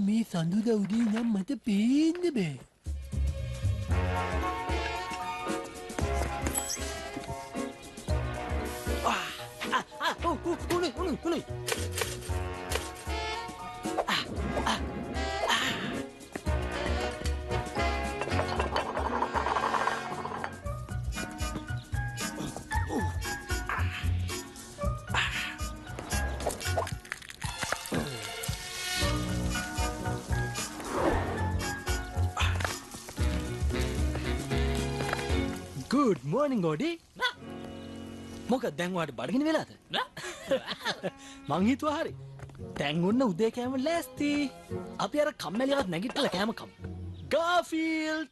මේ සඳුදා උදේ නම් මට පේන්න බෑ. උණුයි. Good morning, Odi. මොකද දැන් ඔයාලට බඩගිනි වෙලාද? මං හිතුවා හරි. දැන් ඔන්න උදේ කෑම ලෑස්ති. අපි අර කම්මැලිවත් නැගිටලා කෑම කමු. Garfield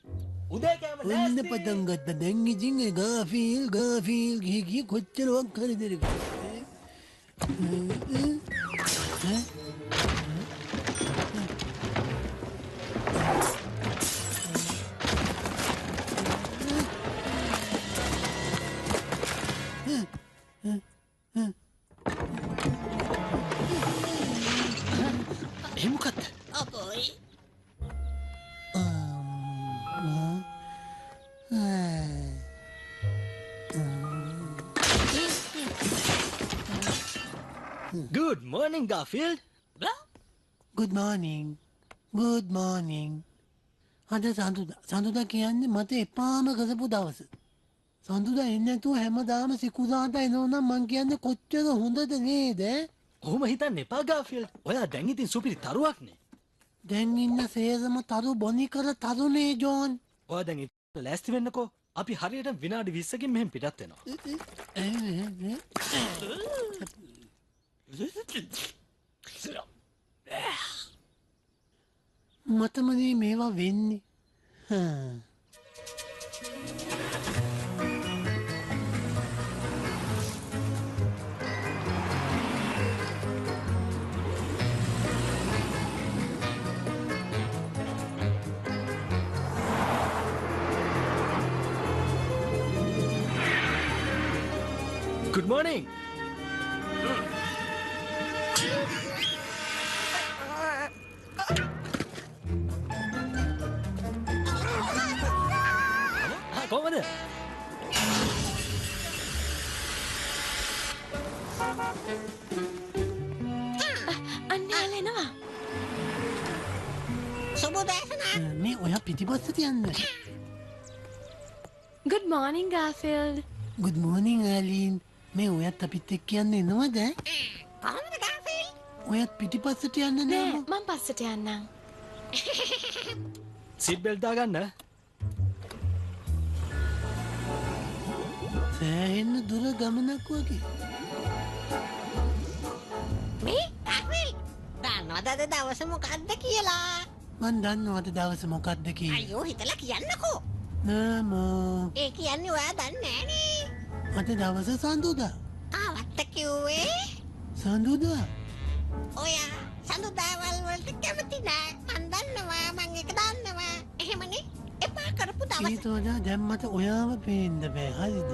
උදේ කෑම ලෑස්ති. ඔන්න පටන් ගත්තා. දැන් ඉතින් ඒ Garfield ගිහි කොච්චරක් හරිද ඒක. Good morning, Garfield. Good morning. අද සඳුදා කියන්නේ මට එපාම කරපු දවස. සඳුදා එන්නේ නැතුව හැමදාම සිකුරාට එනවනම් මං කියන්නේ කොච්චර හොඳද නේද? ඔහොම හිතන්න එපා Garfield. ඔයා දැන් ඉතින් සුපිරි තරුවක්නේ. දැන් ඉන්න සේරම තරු බොනි කර තරුනේ ජෝන්. ඔයා දැන් ලෑස්ති වෙන්නකෝ. අපි හරියට විනාඩි 20කින් මෙහෙන් පිටත් වෙනවා. මතමනේ මේවා වෙන්නේ. Good morning. කොහමද? අන්න එනවා. මේ ඔයා පිටිපස්සට යන්න. Good morning, Garfield. Good morning, Aline. මේ ඔයත් අපිත් එක්ක යන්න එනවද? කොහොමද Garfield? ඔයත් පිටිපස්සට යන්න නෑ නෑ. මම පස්සට යන්නම්. සීට් බෙල්ට් දාගන්න. සෑහෙන්න දුර ගමනක් වගේ. මේ Garfield දන්නවද අද දවස මොකක්ද කියලා? මන් දන්නවද දවස මොකක්ද කියලා? අයියෝ හිතලා කියන්නකෝ. නෑමෝ. ඒ කියන්නේ ඔයා දන්නේ නෑනේ. අද දවස සඳුදා. ආවත්ත කිව්වේ සඳුදා. ඔයා සඳුදාවල් වලට කැමති නෑ. මන් දන්නවා මං එක දන්නවා. එහෙමනේ එපා කරපු දවස. ඊට වඩා දැන් මට ඔයාව පේන්න බෑ. හරිද?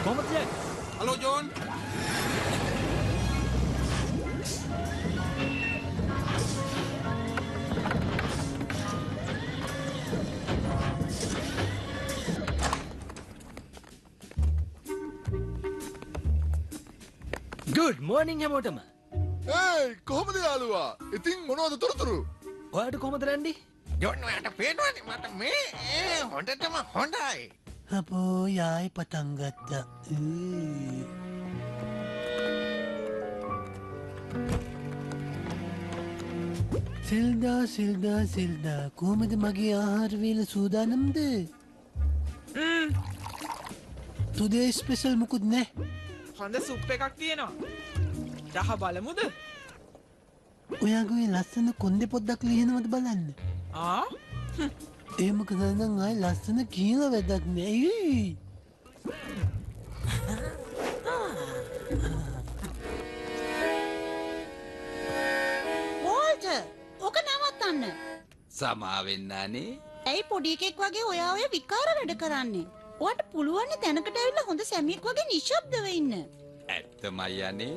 කොහොමද jack? Hello John. good morning හැමෝටම. ඒයි කොහොමද යාළුවා? ඉතින් මොනවද තොරතුරු? ඔයාට කොහොමද රැන්ඩි? ජෝන් ඔයාට පේනවනේ මට මේ හොඳටම හොඳයි. අපෝ යායි පටන් ගත්තා. සිල්දා කොහොමද මගේ ආහාර වේල සූදානම්ද? today special මුකුත් නෑ. හොඳ සුප් එකක් තියෙනවා. රහ බලමුද? ඔයාගේ ලස්සන කොන්දේ පොඩ්ඩක් ලියනවද බලන්න. ආ? එහෙම කරා නම් ආයි ලස්සන කියලා වැඩක් නෑ. වෝල්ටර් ඔක නවත්තන්න. සමාවෙන්නානේ. ඇයි පොඩි එකෙක් වගේ ඔයා ඔය විකාර වැඩ කරන්නේ? ඔයාට පුළුවන් නේ තැනකට ඇවිල්ලා හොඳ සැමියෙක් වගේ නිශ්ශබ්දව ඉන්න. ඇත්තමයි අනේ.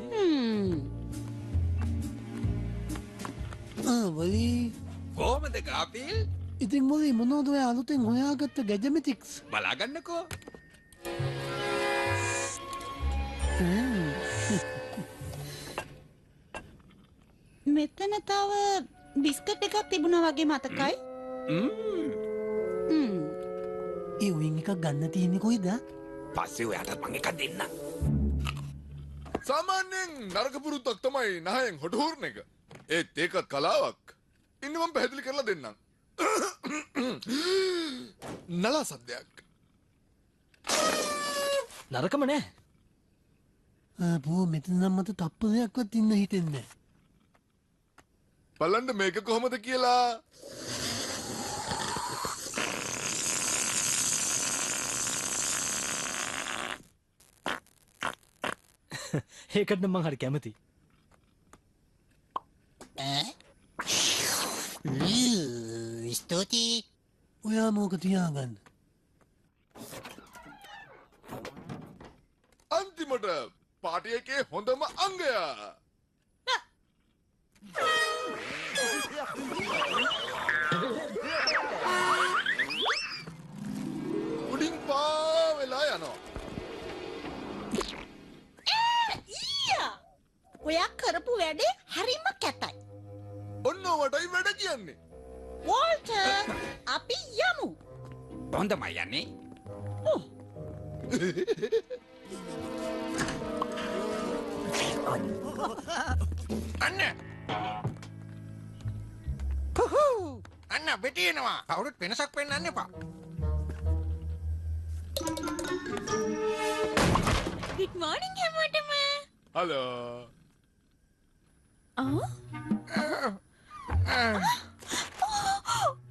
වලි කොහමද ගාපිල්? ඉතින් මොලි මොනවද ඔය අලුතෙන් හොයාගත්ත ගැජමැටික්ස්? බලාගන්නකෝ. මෙතන තව බිස්කට් එකක් තිබුණා වගේ මතකයි. ඒ උයින් එකක් ගන්න තියෙන්නේ කොයිද? පස්සේ ඔයාට මං එකක් දෙන්න. සාමාන්‍යයෙන් නරක පුරුද්දක් තමයි නහයෙන් හොටහුරන එක. ඒත් ඒකත් කලාවක්. ඉන්න මම පැහැදිලි කරලා දෙන්නම්. නලා සද්දයක්. නරකම නෑ. අපෝ මෙතන නම් මට තප්පරයක්වත් ඉන්න හිතෙන්නේ නෑ. බලන්න මේක කොහොමද කියලා. ඒකට නම් මං හරි කැමතියි. ස්තුතියි. ඔයා මොක තියාගන්න. අන්තිමට පාටි එකේ හොඳම අංගයා. උඩින් පා වෙලා යනවා. ඊයා! ඔයා කරපු වැඩේ හරිම කැතයි. ඔන්න ඔවටයි වැඩ කියන්නේ. වෝල්ටර් අපි යමු. හොඳමයි යන්නේ. අන්න. හුහු. අන්න වෙටිනවා. කවුරුත් වෙනසක් පෙන්වන්න එපා. good morning හැමෝටම. හලෝ.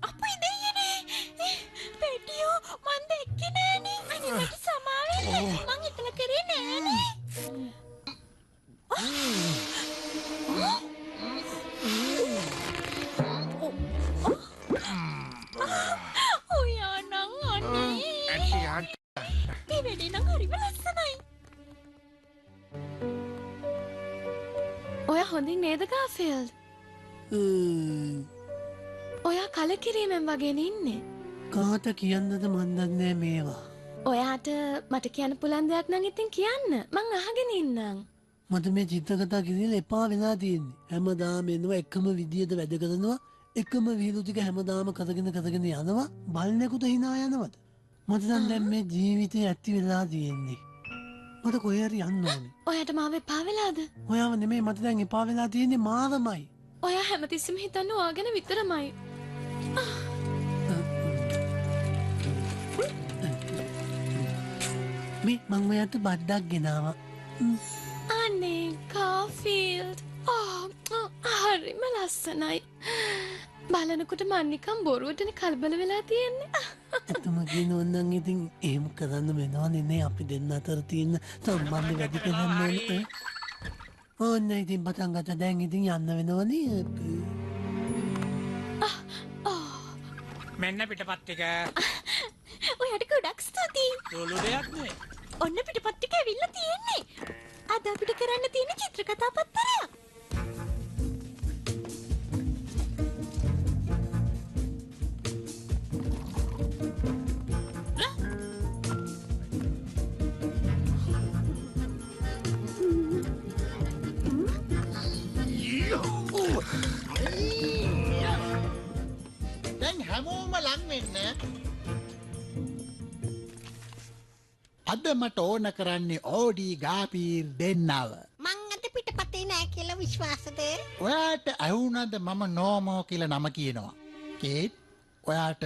අපේ දෙයනේ. පෙටියෝ මන් දැක්කේ නෑනේ. අනේ මට සමාවෙන්න. මං හිතන කරේ නෑනේ. ඔයා නම් අනේ. මේ වැඩේ නම් හරිම ලස්සනයි. ඔයා හොඳින් නේද ගාෆිල්ඩ්? ඔයා කලකිරීමෙන් වගේනේ ඉන්නේ. කාට කියන්නද මන් දන්නේ මේවා. ඔයාට මට කියන්න පුළුවන් දෙයක් නම් ඉතින් කියන්න. මං අහගෙන ඉන්නම්. මට මේ චිත්‍රකතා කිරියල එපා වෙලා තියෙන්නේ. හැමදාම එනවා එකම විදියට වැඩ කරනවා. එකම විහිළු ටික හැමදාම කරගෙන යනවා. බලන්නේකුට hina යනවද? මට දැන් මේ ජීවිතේ ඇති වෙලා තියෙන්නේ. මට කොහේ හරි යන්න ඕනේ. ඔයාට මාව එපා වෙලාද? ඔයාව නෙමෙයි මට දැන් එපා වෙලා තියෙන්නේ මාවමයි. ඔයා හැමතිස්සෙම හිතන්නේ ඔයා ගැන විතරමයි. මේ මං ඔයාට බඩ්ඩක් ගෙනාවා. අනේ කාෆීල්ඩ් හරිම ලස්සනයි. බලනකොට මන් නිකන් බොරුවටනේ කලබල වෙලා තියෙන්නේ. එතුම කියනවනම් ඉතින් එහෙම කරන්න වෙනවනේ නේ අපි දෙන්න අතර තියෙන සම්බන්ධය වැඩි කරන්න ඕනේ. ඕන්න ඉතින් පටන් ගත්තා දැන් ඉතින් යන්න වෙනවනේ. මෙන්න පිටපත් ටික. ඔයාට ගොඩක් ස්තුතියි. ලොලු දෙයක් නේ. ඔන්න පිටපත් ටික ඇවිල්ලා තියෙන්නේ. අද අපිට කරන්න තියෙන චිත්‍ර කතා පත්තරයක්. දැන් හැමෝම ලං වෙන්න. අද මට ඕන කරන්නේ ඕඩී ගාපීර් දෙන්නව. මං අද පිටපතේ නෑ කියලා විශ්වාසද? ඔයාට ඇහුණද මම නෝමෝ කියලා නම කියනවා. කේට් ඔයාට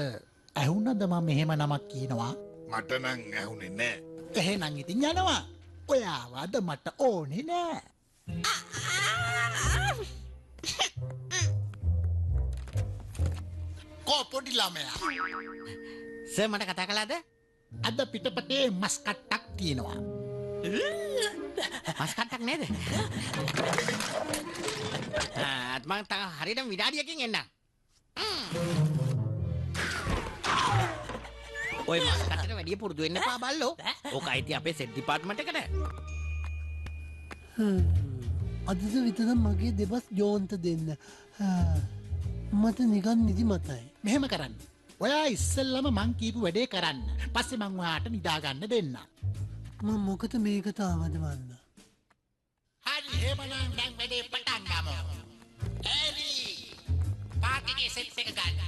ඇහුණද මම එහෙම නමක් කියනවා? මට නම් ඇහුනේ නෑ. එහෙනම් ඉතින් යනවා. ඔයාව අද මට ඕනේ නෑ. කෝ පොඩි ළමයා. සර් මට කතා කළාද? අද පිටපතේ මස් කට්ටක් තියෙනවා. මස් කට්ටක් නේද? මං තා හරියටම විනාඩියකින් එන්නම්. ඔය මස් කට්ටට වැඩිය පුරුදු වෙන්න එපා බල්ලෝ. ඕක අයිති අපේ සෙට් ඩිපාර්ට්මන්ට් එකට. අදද විතර මගේ දෙබස් ජෝන්ත දෙන්න. මට නිකන් නිදි මතයි. මෙහෙම කරන්න. ඔයා ඉස්සෙල්ලම මං කීපු වැඩේ කරන්න. පස්සේ මං ඔයාට නිදාගන්න දෙන්න. මම මොකද මේකට ආවද වන්න? හරි එහෙමනම් දැන් වැඩේ පටන් ගමු. එලි පාටිගේ සෙට් එක ගන්න.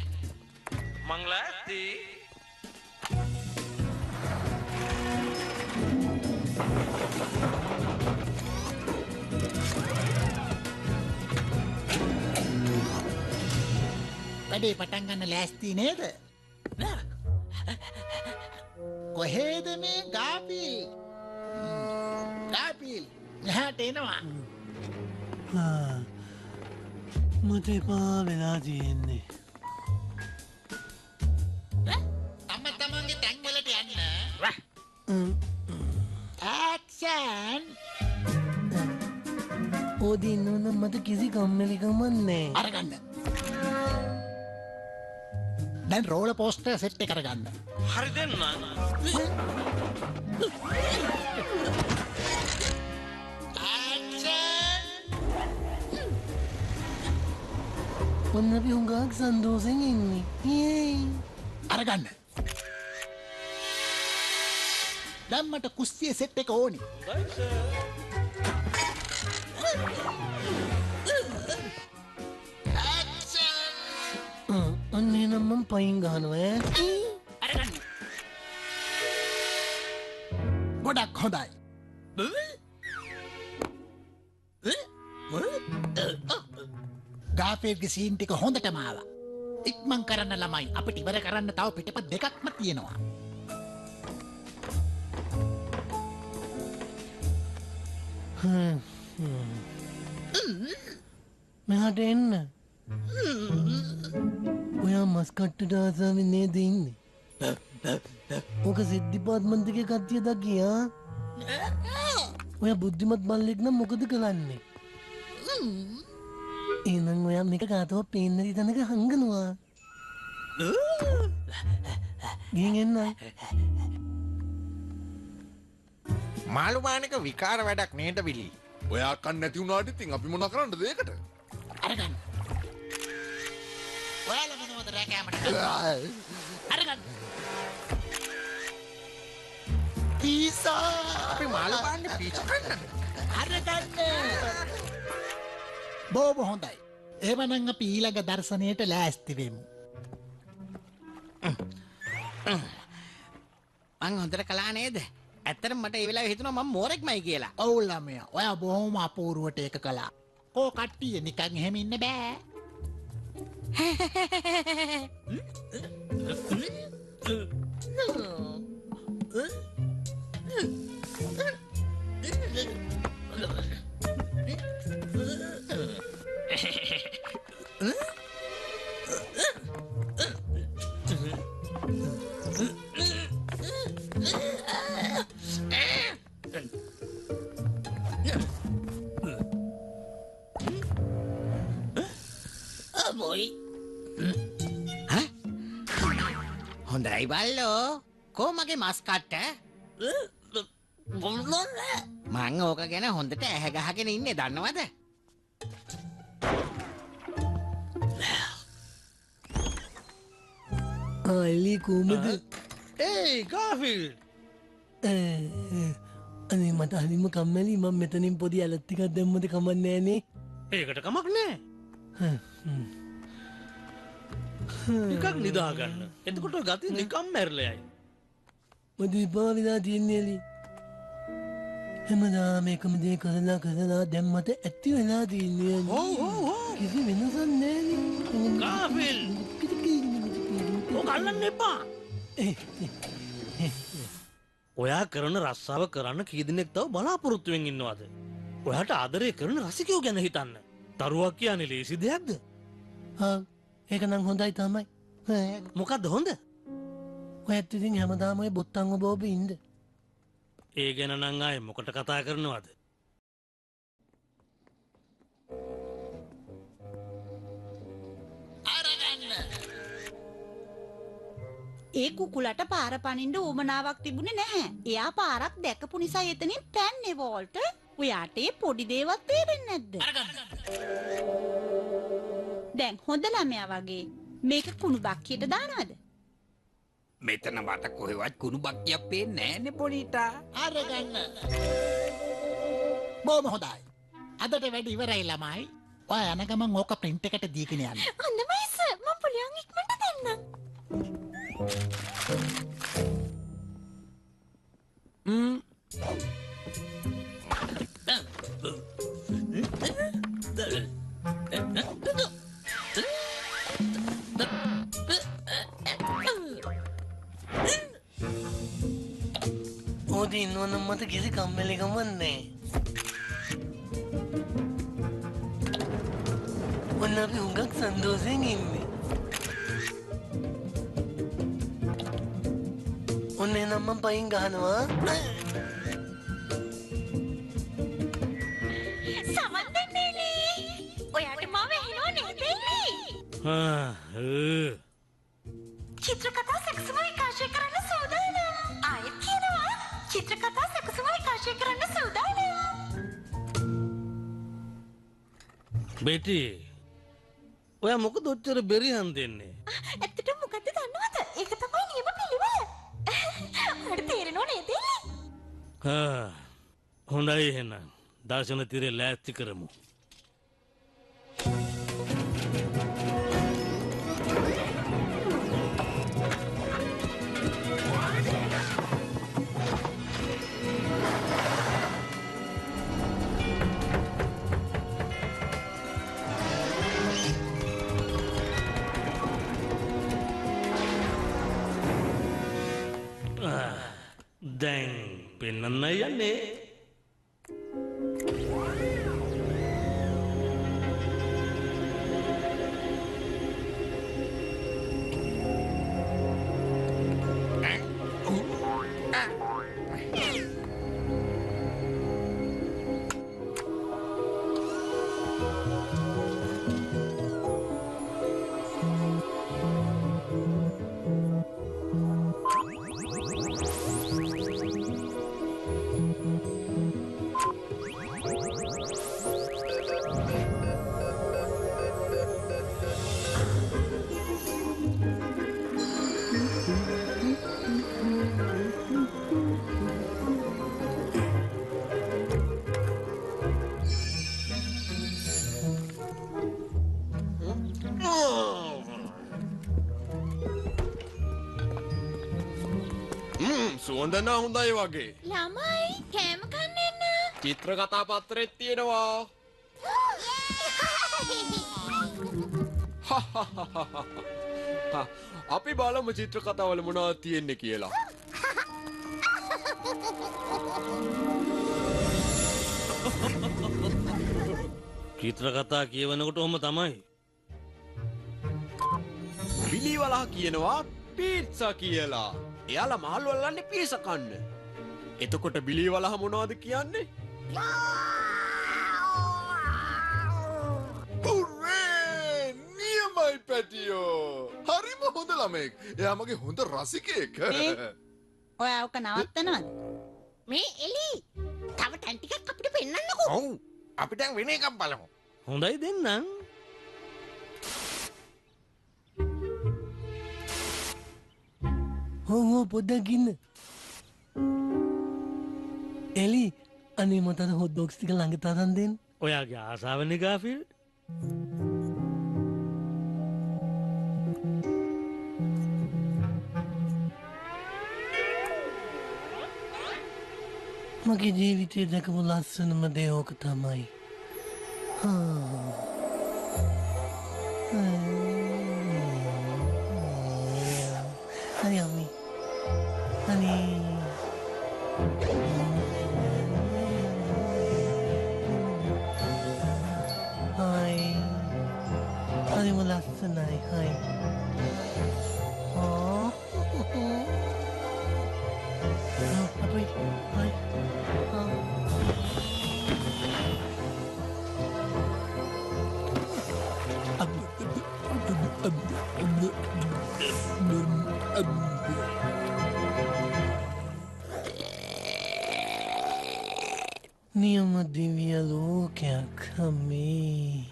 මං ලෑස්ති. වැඩේ පටන් ගන්න ලෑස්ති නේද? කොහෙද මේ ගාපිල්? ගාපිල් එහාට එනවා. මට එපා වෙලා තියෙන්නේ. තමන්ගේ තැන් වලට යන්න. ඇක්ෂන්. ඕදී ඉන්නවනම් මට කිසි කම්මැලිකමක් නෑ. අරගන්න. දැන් රෝල පෝස්ටර් සෙට් එක කරගන්න. හරි දෙන්න. ඔන්න අපි හුඟක් සන්තෝෂෙන් ඉන්නේ. යේයි. අරගන්න. දැන් මට කුස්සියේ සෙට් එක ඕනි. අන්න එහෙනම් මම පයින් ගහනවා ඈ. අරගන්න. ගොඩක් හොඳයි. ගාෆේල්ගේ සීන් ටික හොඳටම ආවා. ඉක්මන් කරන්න ළමයි. අපිට ඉවර කරන්න තව පිටපත් දෙකක්ම තියෙනවා. මෙහාට එන්න. ඔයා මස් කට්ටට ආසාවෙන් නේද ඉන්නේ? ඕක සෙට් ඩිපාර්ට්මන්ට් එකේ කට්ටිය දකියා. ඔයා බුද්ධිමත් බල්ලෙක් නම් මොකද කරන්නේ? එහෙනම් ඔයා මේක කාටවත් පේන්න නැති තැනක හංගනවා. ගිහින් එන්න. මාළු මානක විකාර වැඩක් නේද විලි? ඔයා කන් නැති වුණාට ඉතින් අපි මොනා කරන්නද ඒකට? අරගන්න. ඔයාලා මොනවද රැකෑමට? අරගන්න. පීසා. අපි මාළු මාන්නේ පීච් කන්න. අරගන්න. බොහොම හොඳයි. එහෙමනම් අපි ඊළඟ දර්ශනයට ලෑස්ති වෙමු. මං හොඳට කළා නේද? ඇත්තටම මට ඒ වෙලාවේ හිතුණා මම මෝරෙක්මයි කියලා. ඔව් ළමයා. ඔයා බොහොම අපූර්වට ඒක කළා. කෝ කට්ටිය නිකන් එහෙම ඉන්න බෑ. අයි බල්ලෝ කෝමගේ මස් කට්ට මං ඕක ගැන හොඳට ඇහැ ගහගෙන ඉන්නේ දන්නවද? එලි කොහමද? ඒ ගාෆිල්ඩ් අනේ මට හරිම කම්මැලි. මම මෙතනින් පොඩි ඇලත් ටිකක් දැම්මද කමක් නෑනේ. ඒකට කමක් නෑ. ටිකක් නිදා ගන්න. එතකොට ගතිය නිකම් මැරලයි. මට එපා වෙලා තියෙන්නේ එලි. හැමදාම එකම දේ කරලා දැන් මට ඇති වෙලා තියෙන්නේ. කිසි වෙනසක් නෑනේ. ගාෆිල්ඩ් ඔක අල්ලන්න එපා. ඔයා කරන රස්සාව කරන්න කී දෙනෙක් තව බලාපොරොත්තුවෙන් ඉන්නවද? ඔයාට ආදරය කරන රසිකයෝ ගැන හිතන්න. දරුවක් කියන්නේ ලේසි දෙයක්ද? ඒක නම් හොඳයි තමයි. මොකක්ද හොඳ? ඔයත් ඉතින් හැමදාම ඔය බොත්තම් ඔබ ඉන්න. ඒ ගැන නම් ආයේ මොකට කතා කරනවද? ඒ කුකුලට පාර පනින්න උවමනාවක් තිබුණේ නැහැ. එයා පාරක් දැකපු නිසා එතනින් පැන්නේ වෝල්ට්. ඔයාට ඒ පොඩි දේවත් තේරෙන්නේ නැද්ද? දැන් හොඳ ළමයා වගේ මේක කුණු බක්කියට දානවද? මෙතන මට කොහෙවත් කුණු බක්කියක් පේන්නේ නැන්නේ පොඩිටා. අරගන්න. බොහොම හොඳයි. අදට වැඩ ඉවරයි ළමයි. ඔය යන ගමන් ඕක print එකට දීගෙන යන්න. හොඳයි සර්. මම පුළුවන් ඉක්මනට දෙන්නම්. ඕදී ඉන්නවනම් මට කිසි කම්මැලිකමක් නෑ. ඔන්න අපි හුඟක් සන්තෝෂයෙන් ඉන්නේ. ඔන්න එහෙනම් මම පයින් ගහනවා. සමන් දෙන්නේ එලි. ඔයාට මම ඇහෙනව නේද එලි? චිත්‍රකතා සැකසුම විකාශය කරන්න සූදානම්. ආයෙත් කියනවා චිත්‍රකතා සැකසුම විකාශය කරන්න සූදානම්. බෙටි ඔයා මොකද ඔච්චර බෙරිහන් දෙන්නේ? ඇත්තට මොකද්ද දන්නවද? ඒක තමයි නියම පිළිවෙල. ඔයාට තේරෙනව නේද එලි? හොඳයි එහෙනම් දර්ශන තිරේ ලෑස්ති කරමු. දැන් පෙන්නන්න යන්නේ. සුවඳනා හොඳයි වගේ. ළමයි කෑම කන්න එන්න. චිත්‍රකතා පත්‍රෙත් තියෙනවා. අපි බලමු චිත්‍රකතාවල මොනවද තියෙන්නේ කියලා. චිත්‍රකතා කියවනකොට ඔහම තමයි. පිළිවලහ කියනවා පීට්සා කියලා. එයාලා මාළු අල්ලන්නේ පීස කන්න. එතකොට බිලී වලහ මොනවද කියන්නේ? හුරේ! නියමයි පැටියෝ. හරිම හොඳ ළමෙක්. එයා මගේ හොඳ රසිකයෙක්. ඔයා ඔක නවත්තනවද? මේ එලි තව ටැන් ටිකක් අපිට පෙන්වන්නකෝ. ඔව්. අපි දැන් වෙන එකක් බලමු. හොඳයි දෙන්නම්. හෝ පොඩ්ඩක් ඉන්න. එලි අනේ මට අර හොට් ඩොග්ස් ටික ළඟ තරන් දෙන්න. ඔයාගේ ආසාවනේ ගාෆිල්ඩ්. මගේ ජීවිතයේ දැකපු ලස්සනම දේ ඕක තමයි. හරි අම්මි. අනේ හයි. හරිම ලස්සනයි. හයි. අපේ හයි. නියම දිව්‍ය ලෝකයක් අම්මේ.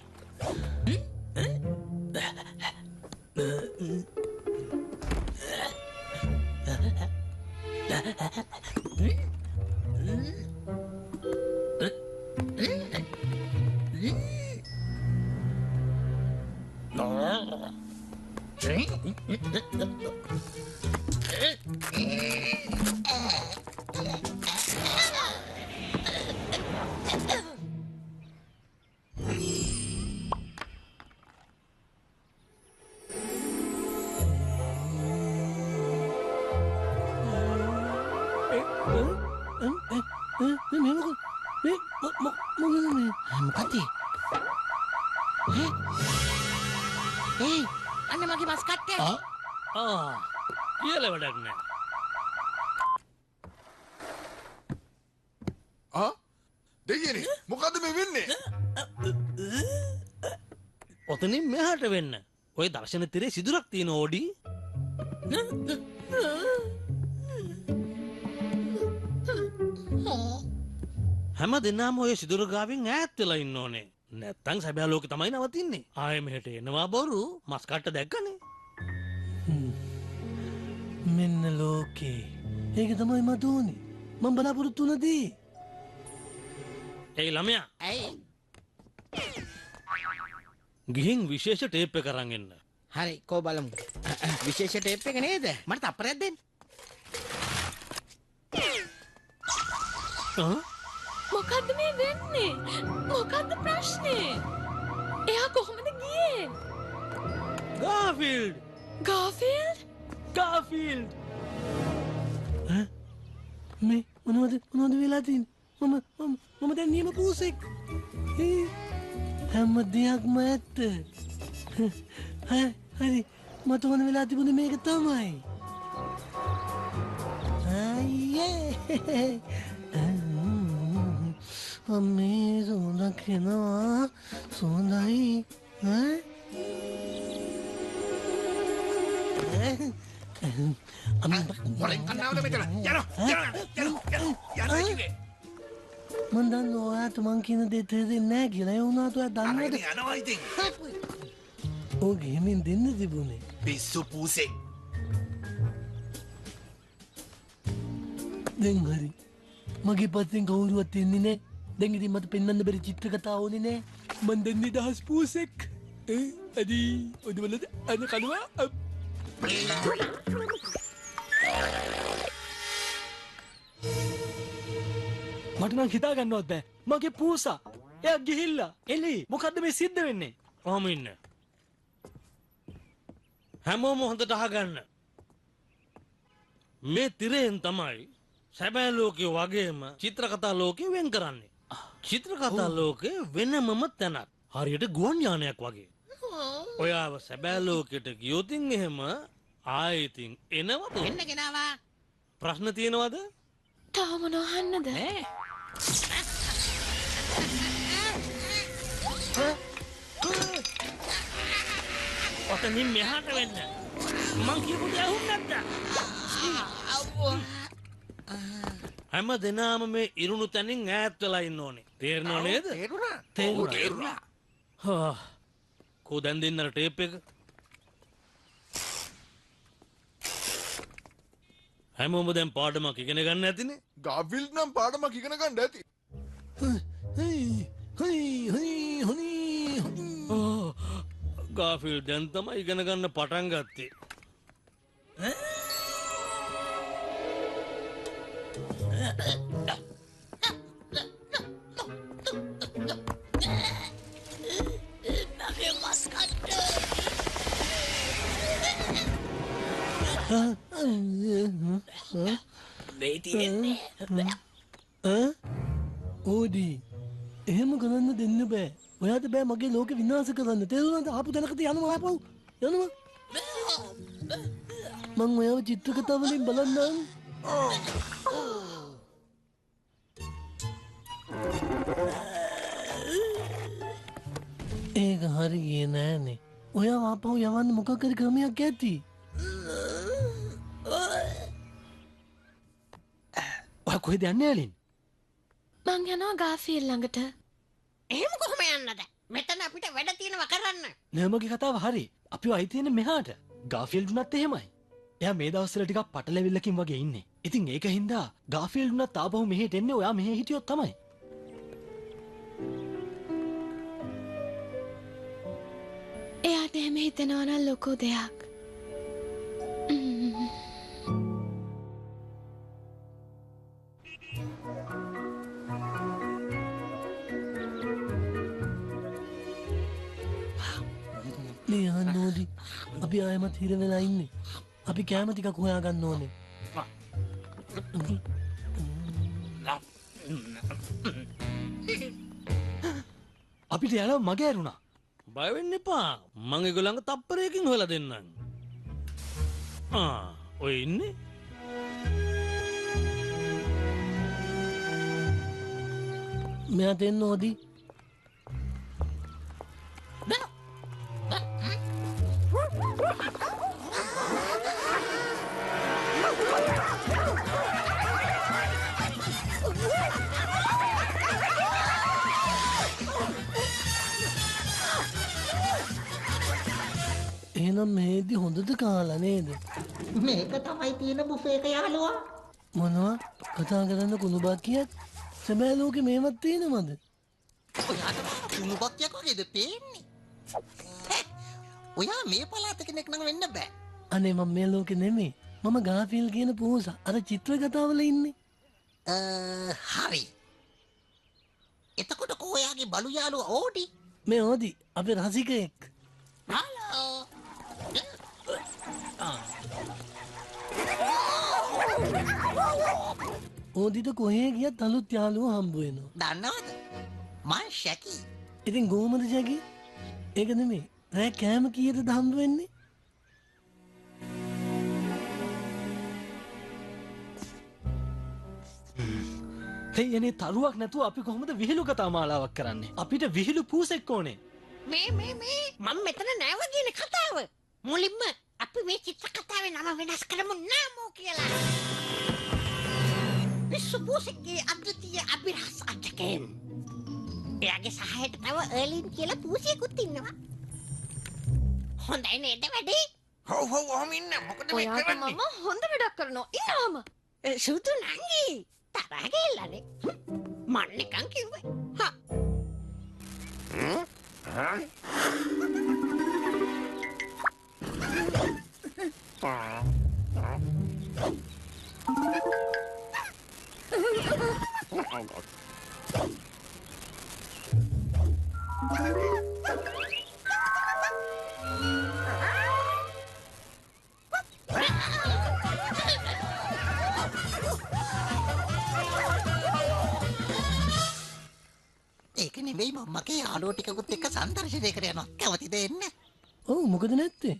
මොකද? අන්න මගේ බස් කට්ටය. කියලා වැඩක් නෑ. දෙයියනේ මොකද්ද මේ වෙන්නේ? ඔතනින් මෙහාට වෙන්න. ඔය දර්ශන තිරේ සිදුරක් තියෙන ඕඩි. හැම දෙනාම ඔය සිදුර ගාවින් ඈත් වෙලා ඉන්න ඕනේ. නැත්තම් සැබෑ ලෝකෙ තමයි නවතින්නේ. ආයෙ මෙහෙට එනවා බොරු මස් කට්ට දැක්කනේ. මෙන්න ලෝකේ. ඒක තමයි මට ඕනේ. මම බලාපොරොත්තු වුණදී. ඒ ළමයා. ඇයි? ගිහින් විශේෂ ටේප් එක අරන් එන්න. හරි කෝ බලමු. විශේෂ ටේප් එක නේද? මට තප්පරයක් දෙන්න. මොකද්ද මේ වෙන්නේ? මොකද්ද ප්‍රශ්නේ? එයා කොහොමද ගියේ? ගාෆිල්ඩ්! ගාෆිල්ඩ්? ගාෆිල්ඩ්! මේ මොනවද වෙලා තියෙන්නේ? මම දැන් නියම පූසෙක්. හැම දෙයක්ම ඇත්ත. හරි මට ඕන වෙලා තිබුණේ මේක තමයි. අයියේ අම්මේ සුවඳක් එනවා. සුවඳයි. මොරෙන් කන්නාවද මෙතන? යනවා කිව්වේ. මන් දන්න ඔයාට මං කියන දේ තේරෙන්නේ නැහැ කියලා. ඒ වුණාට ඔයා දන්නවද? යනවා ඉතින්. ඕක හිමින් දෙන්න තිබුණේ. පිස්සු පූසෙක්. දැන් හරි. මගේ පස්සෙන් කවුරුවත් එන්නේ නැහැ. දැන් ඉතින් මට පෙන්වන්න බැරි චිත්‍ර කතා ඕනේ නැහැ. මන් දැන් නිදහස් පූසෙක්. අදී ඔදවලද අන කනවා. මට නම් හිතා ගන්නවත් බෑ. මගේ පූසා. එයා ගිහිල්ලා. එලි මොකද්ද මේ සිද්ධ වෙන්නේ? කොහොම ඉන්න. හැමෝම හොඳට අහගන්න. මේ තිරෙන් තමයි සැබෑ ලෝකේ වගේම චිත්‍ර කතා ලෝකේ වෙන් කරන්නේ. චිත්‍ර කතා ලෝකේ වෙනමම තැනක්. හරියට ගුවන් යානයක් වගේ. ඔයාව සැබෑ ලෝකෙට ගියොතින් එහෙම ආයෙතින් එනවද? එන්න ගෙනාවා. ප්‍රශ්න තියෙනවද? තාම නොහන්නද? ඔතනින් මෙහාට වෙන්න. මං කියපු දේ අහුන්නේ නැද්ද? හැම දිනම මේ ඉරුණු තැනින් ඈත් වෙලා ඉන්න ඕනේ. තේරෙනව නේද? තේරුණා. හා. කො දැන් දෙන්නර ටේප් එක. හැමෝම දැන් පාඩමක් ඉගෙන ගන්න ඇතිනේ. ගාෆිල්ඩ් නම් පාඩමක් ඉගෙන ගන්න ඇති. ගාෆිල්ඩ් දැන් තමයි ඉගෙන ගන්න පටන් ගත්තේ. මේ තියෙන්නේ ඕඩි එහෙම කරන්න දෙන්න බෑ. ඔයාට බෑ මගේ ලෝක විනාශ කරන්න. තේරුණාද? ආපු තැනකට යනවා ආපහු. යනවා. මං ඔයාව චිත්‍ර කතා වලින් බලන්නම්. ඒක හරියේ නෑනේ. ඔයා ආපහු යවන්න මොකක් හරි ක්‍රමයක් ඇති. ඔයා කොහෙද යන්නේ ඇලින්? මං යනවා ගාෆීල් ළඟට. එහෙම කොහොම යන්නද? මෙතන අපිට වැඩ තියෙනවා කරන්න. නෑ මගේ කතාව හරි. අපිව අයි තියෙන්නේ මෙහාට. ගාෆීල්ඩ් උනත් එහෙමයි. එයා මේ දවස්වල ටිකක් පටලැවිල්ලකින් වගේ ඉන්නේ. ඉතින් ඒක හින්දා ගාෆීල්ඩ් උනත් ආපහු මෙහෙට එන්නේ ඔයා මෙහෙ හිටියොත් තමයි. එයාට එහෙම හිතෙනවා නම් ලොකු දෙයක්. මේ අහන්න ඕදි. අපි ආයමත් හිර වෙලා ඉන්නේ. අපි කෑම ටිකක් හොයාගන්න ඕනේ. අපිට යලා මගේ ඇරුණා. බය වෙන්න එපා. මං ඒගොල්ලන්ව තප්පරයකින් හොයලා දෙන්නම්. ඔය ඉන්නේ. මෙයා දෙන්න ඕදි. එහෙනම් මේදි හොඳට කාලා නේද? මේක තමයි තියෙන බුෆේ එක යාළුවා. මොනවා කතා කරන්න කුණුබක් කියත් සැබෑ ලෝකෙ මේවත් තියෙනවද? ඔයාට කුණුබක්යක් වගේද පේන්නේ? ඔයා මේ පළාත කෙනෙක් නම් වෙන්න බෑ. අනේ මම මේ ලෝකෙ නෙමෙයි. මම ගාෆිල් කියන පූසා අර චිත්‍ර කතාවල ඉන්නේ. හරි. එතකොට කොහොයාගේ බලු යාළුවා ඕඩි? මේ ඕඩි අපේ රසිකයෙක්. හලෝ. ඕදිට කොහේ ගියත් අලුත් යාළුවෝ හම්බ වෙනවා. දන්නවද? මං ශැකි. ඉතින් ගෝමද ශැකි? ඒක නෙමෙයි. රෑ කෑම කීයටද හම්බ වෙන්නේ? දෙයනේ තරුවක් නැතුව අපි කොහොමද විහිළු කතා මාලාවක් කරන්නේ? අපිට විහිළු පූසෙක් ඕනේ. මේ මම මෙතන නෑව කියන කතාව. මුලින්ම අපි මේ චිත්‍ර කතාවේ නම වෙනස් කරමු නාමෝ කියලා. විශ්වපූසෙක්ගේ අද්විතීය අභිරහස් අධ්‍යක්ෂකෙන්. එයාගේ සහායට තව එර්ලින් කියලා පූසියෙකුත් ඉන්නවා. හොඳයි නේද වැඩි? හොව් ඔහම ඉන්න. මොකද මේ කරන්නේ? මම හොඳ වැඩක් කරනවා. ඉන්නාම. සුදු නංගි තරහ ගිල්ලනේ. මන් නිකන් කිව්වේ. ඒක නෙවෙයි මමගේ යාළුවෝ ටිකකුත් එක්ක සම්දර්ශනයකට යනවා. කැමතිද එන්න? ඔව් මොකද නැත්තේ?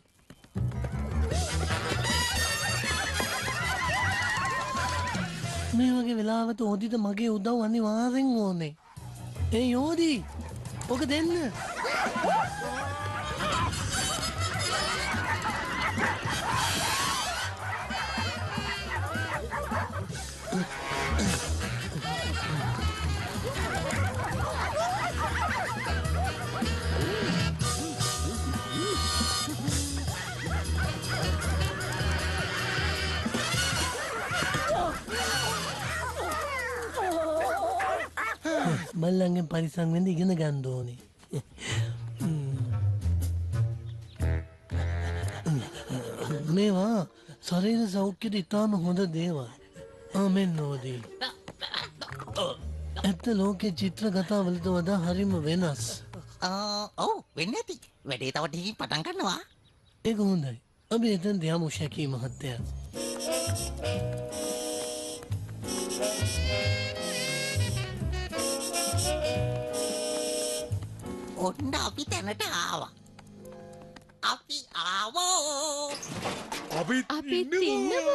මේ වගේ වෙලාවට ඕදිට මගේ උදව් අනිවාර්යෙන් ඕනේ. ඒ යෝදි ඔක දෙන්න. බල්ලන්ගෙන් පරිස්සම් වෙන්න ඉගෙන ගන්න ඕනේ. මේවා ශරීර සෞඛ්‍යයට ඉතාම හොඳ දේවල්. මෙන්න ඕදී. ඇත්ත ලෝකේ චිත්‍ර කතාවලට වඩා හරිම වෙනස්. ඔව් වෙන්න ඇති. වැඩේ තව ටිකකින් පටන් ගන්නවා. ඒක හොඳයි. අපි එතෙන් යමු ශකී මහත්තයා. ඔන්න අපි තැනට ආවා. අපි ආවෝ. අපිත් ඉන්නවා.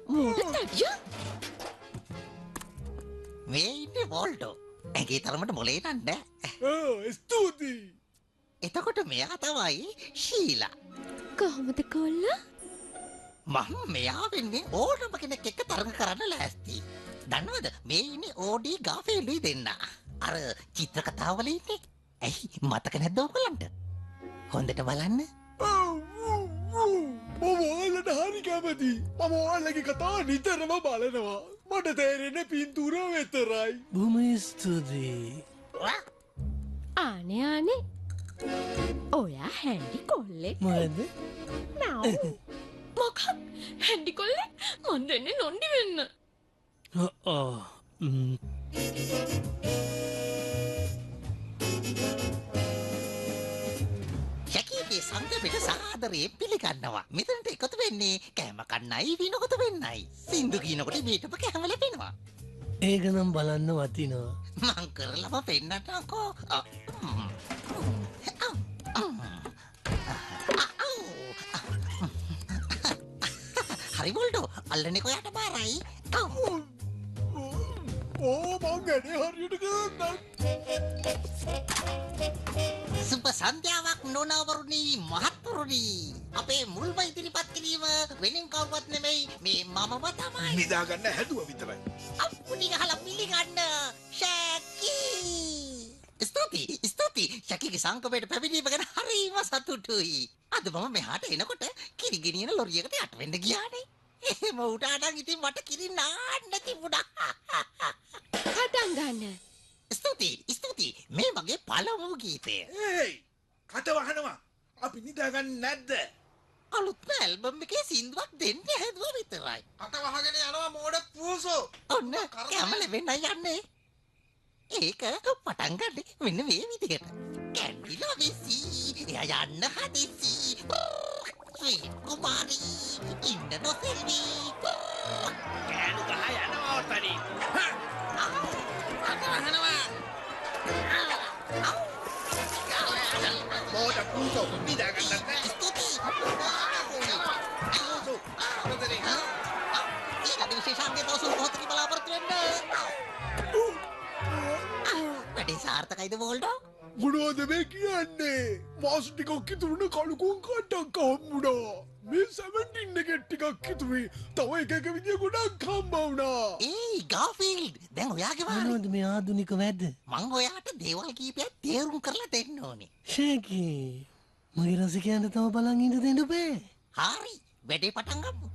මොකටද? මේ ඉන්නේ වෝල්ටෝ. ඇගේ තරමට මොලේ නන්ද. ස්තුතියි. එතකොට මෙයා තමයි ශීලා. කොහොමද කොල්ලා? මම මෙයා වෙන්නේ ඕනම කෙනෙක් එක්ක තරඟ කරන්න ලෑස්ති. දන්නවද මේ ඉන්නේ ඕඩී ගාෆීල්ඩුයි දෙන්න. අර චිත්‍ර කතාවල ඉන්නේ. ඇයි මතක නැද්ද ඔයගලන්ට? හොඳට බලන්න. මම ඔයාලට හරි කැමතියි. මම ඔයාලගේ කතාව නිතරම බලනවා. මට තේරෙන්නේ පින්තූර විතරයි. බොහොම ස්තුතියි. ආනේ ඔයා හැන්ඩි කොල්ලෙක්. මොකද? මොකක්? හැන්ඩි කොල්ලෙක්? මන් දෙන්නේ නොන්ඩි වෙන්න. ශකීගේ සංගමයට සාදරයෙන් පිළිගන්නවා. මෙතනට එකතු වෙන්නේ කෑම කන්නයි විනෝද වෙන්නයි. සින්දු කියනකොට මේටම කෑම ලැබෙනවා. ඒක නම් බලන්න වටිනවා. මං කරලම පෙන්නන්නකෝ. හරි වෝල්ටෝ අල්ලන්නේ කොයාට බාරයි. මං ගැනේ හරියට කරන්න. සුබ සන්ධ්‍යාවක් නොනවරුණි මහත්වරුණි. අපේ මුල්ම ඉදිරිපත් කිරීම වෙනින් කවුරුවත් නෙමෙයි මේ මමම තමයි. නිදාගන්න හැදුවා විතරයි. අප්පුඩි ගහලා පිළිගන්න ශකී. ස්තුතියි ශකීගේ සංකමයට පැමිණීම ගැන හරිම සතුටුයි. අද මම මෙහාට එනකොට කිරි ගෙනියන ලොරියකට යට වෙන්න ගියානේ. එහෙම උඩාඩන් ඉතින් මට කිරි නාන්න තිබුණා. පටන් ගන්න. ස්තුතියි මේ මගේ පළමු ගීතය. ඒයි කට වහනවා. අපි නිදාගන්න නැද්ද? අලුත් ඇල්බම් එකේ සින්දුවක් දෙන්න හැදුවා විතරයි. කට වහගෙන යනවා මෝඩ පූසෝ. ඔන්න කැම ලැබෙන්න යන්නේ. ඒක පටන් ගන්න මෙන්න මේ විදිහට. කැන්ඩිලා වෙසි එයා යන්න හදිසි. කුමාරි ඉන්න නොසෙල්වි. කෑනු ගහ යනවා ඔතනින්. මෝඩ පූසෝ නිදාගන්න නැහැ. වැඩේ සාර්ථකයිද වෝල්ටෝ? මොනවද මේ කියන්නේ? මාස ටිකක් ඉතුරුන කලුකුන් කට්ටක් හම්බුණා. මේ 17 එකෙත් ටිකක් ඉතුරුයි. තව එක විදිය ගොඩක් හම්බ වුණා. ඒයි ගාෆීල්ඩ් දැන් ඔයාගේ වාරේ. මොනවද මේ ආධුනික වැඩ? මං ඔයාට දේවල් කීපයක් තේරුම් කරලා දෙන්න ඕනේ. ශකී මගේ රසිකයන්ට තව බලන් ඉඳ දෙන්න බෑ. හරි වැඩේ පටන් ගමු.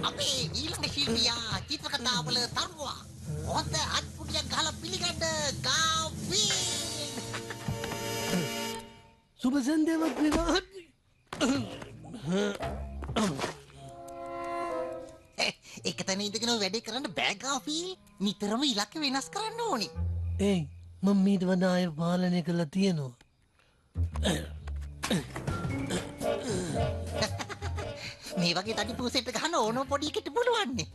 අපේ ඊළඟ ශිල්පියා චිත්‍ර කතාවල තරුවා. හොඳ අත්පුඩියක් ගහලා පිළිගන්න ගාෆීල්ඩ්. සුබ සන්ධ්‍යාවක් වේවා. එක තැන ඉඳගෙන වැඩේ කරන්න බෑ ගාෆීල්ඩ්. නිතරම ඉලක්ක වෙනස් කරන්න ඕනේ. ඒයි මම මීට වඩා අය පාලනය කරලා තියෙනවා. මේ වගේ තනි පූසෙට ගහන ඕන පොඩි එකට පුළුවන්නේ.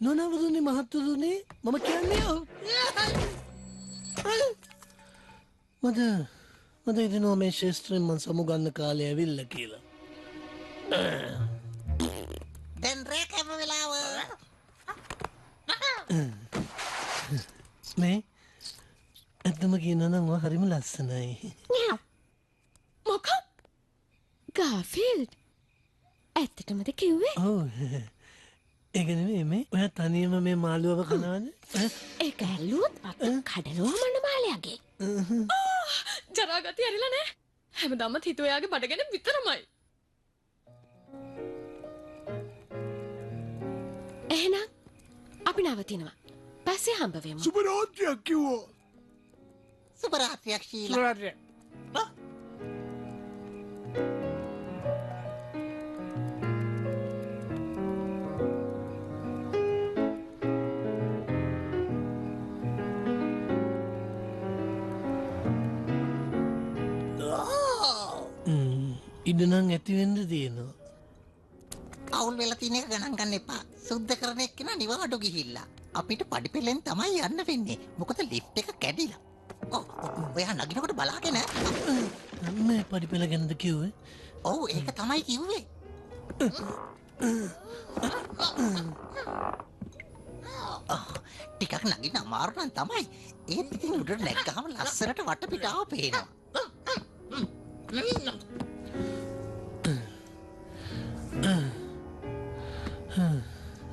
නොනවරුනි මහත්තුරුනි මම කියන්නේ මට හිතෙනවා මේ ශේෂ්ත්‍රයෙන් මං සමුගන්න කාලය ඇවිල්ලා කියලා. දැන් රෑ කැම වෙලාව. මේ ඇත්තම කියනවා නම් ඔයා හරිම ලස්සනයි. මොකක්? ගාෆීල්ඩ් ඇත්තටමද කිව්වේ? ඔව්. ඒක නෙමෙයි මේ ඔයා තනියම මේ මාළුවව කනවද? ඒක ඇල්ලුවොත් අත කඩලුවා මනමාලයාගේ. ජරාගතිය ඇරිලා නෑ. හැමදාම හිතුව එයාගේ බඩගෙන විතරමයි. අපි නවතිනවා. පස්සේ හම්බ වෙමු. සුබ රාත්‍රියක් කිව්වා. සුබ රාත්‍රියක් ශීලා. සුබ රාත්‍රියක්. ඉඩනං ඇතිවෙන්න තියෙනවා. අවුල් වෙලා තියෙන එක ගණන් ගන්න එපා. සුද්ධ කරන එක්කෙනා නිවාඩු ගිහිල්ලා. අපිට පඩිපෙළෙන් තමයි යන්න වෙන්නේ. මොකද ලිෆ්ට් එක කැඩිලා. ඔයා නගිනකොට බලාගෙන මේ පඩිපෙළ ගැනද කිව්වේ? ඔව් ඒක තමයි කිව්වේ. ටිකක් නගින්න අමාරු නම් තමයි. ඒත් ඉතින් උඩට නැග්ගාම ලස්සනට වටපිටාව පේනවා.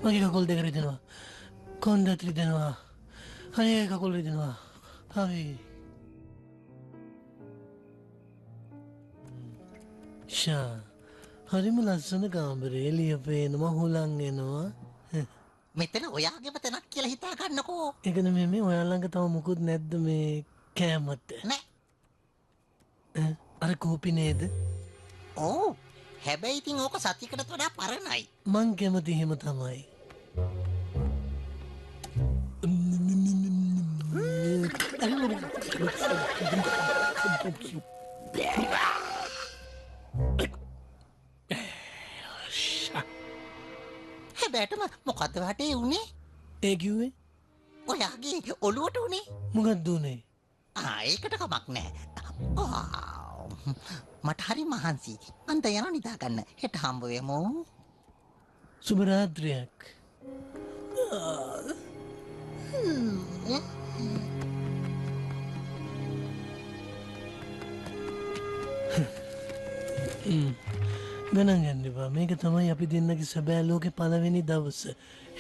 මගේ කකුල් දෙක රිදෙනවා. කොන්දත් රිදෙනවා. අනේ කකුල් රිදෙනවා. හරි. ෂා. හරිම ලස්සන කාමරේ එළිය පේනවා හුලං එනවා. මෙතන ඔයාගේම තැනක් කියලා හිතා ගන්නකෝ. ඒක නෙමෙයි මේ ඔයා ළඟ තව මුකුත් නැද්ද මේ කෑමත්? නෑ. අර කෝපි නේද? ඔව්. හැබැයි ඉතින් ඕක සතියකට වඩා පරණයි. මං කැමති එහෙම තමයි. හැබැයිටම මොකද්ද වටේ උනේ? ඒ කිව්වේ? ඔයාගේ ඔළුවට උනේ. මොකද්ද උනේ? ඒකට කමක් නෑ. මට හරි මහන්සි. අන්ත යනවා නිදා ගන්න. හෙට හම්බ වෙමු. සුබ රාත්‍රියක්. ගණන් ගන්න එපා. මේක තමයි අපි දෙන්නගේ සැබෑ ලෝකේ පළවෙනි දවස.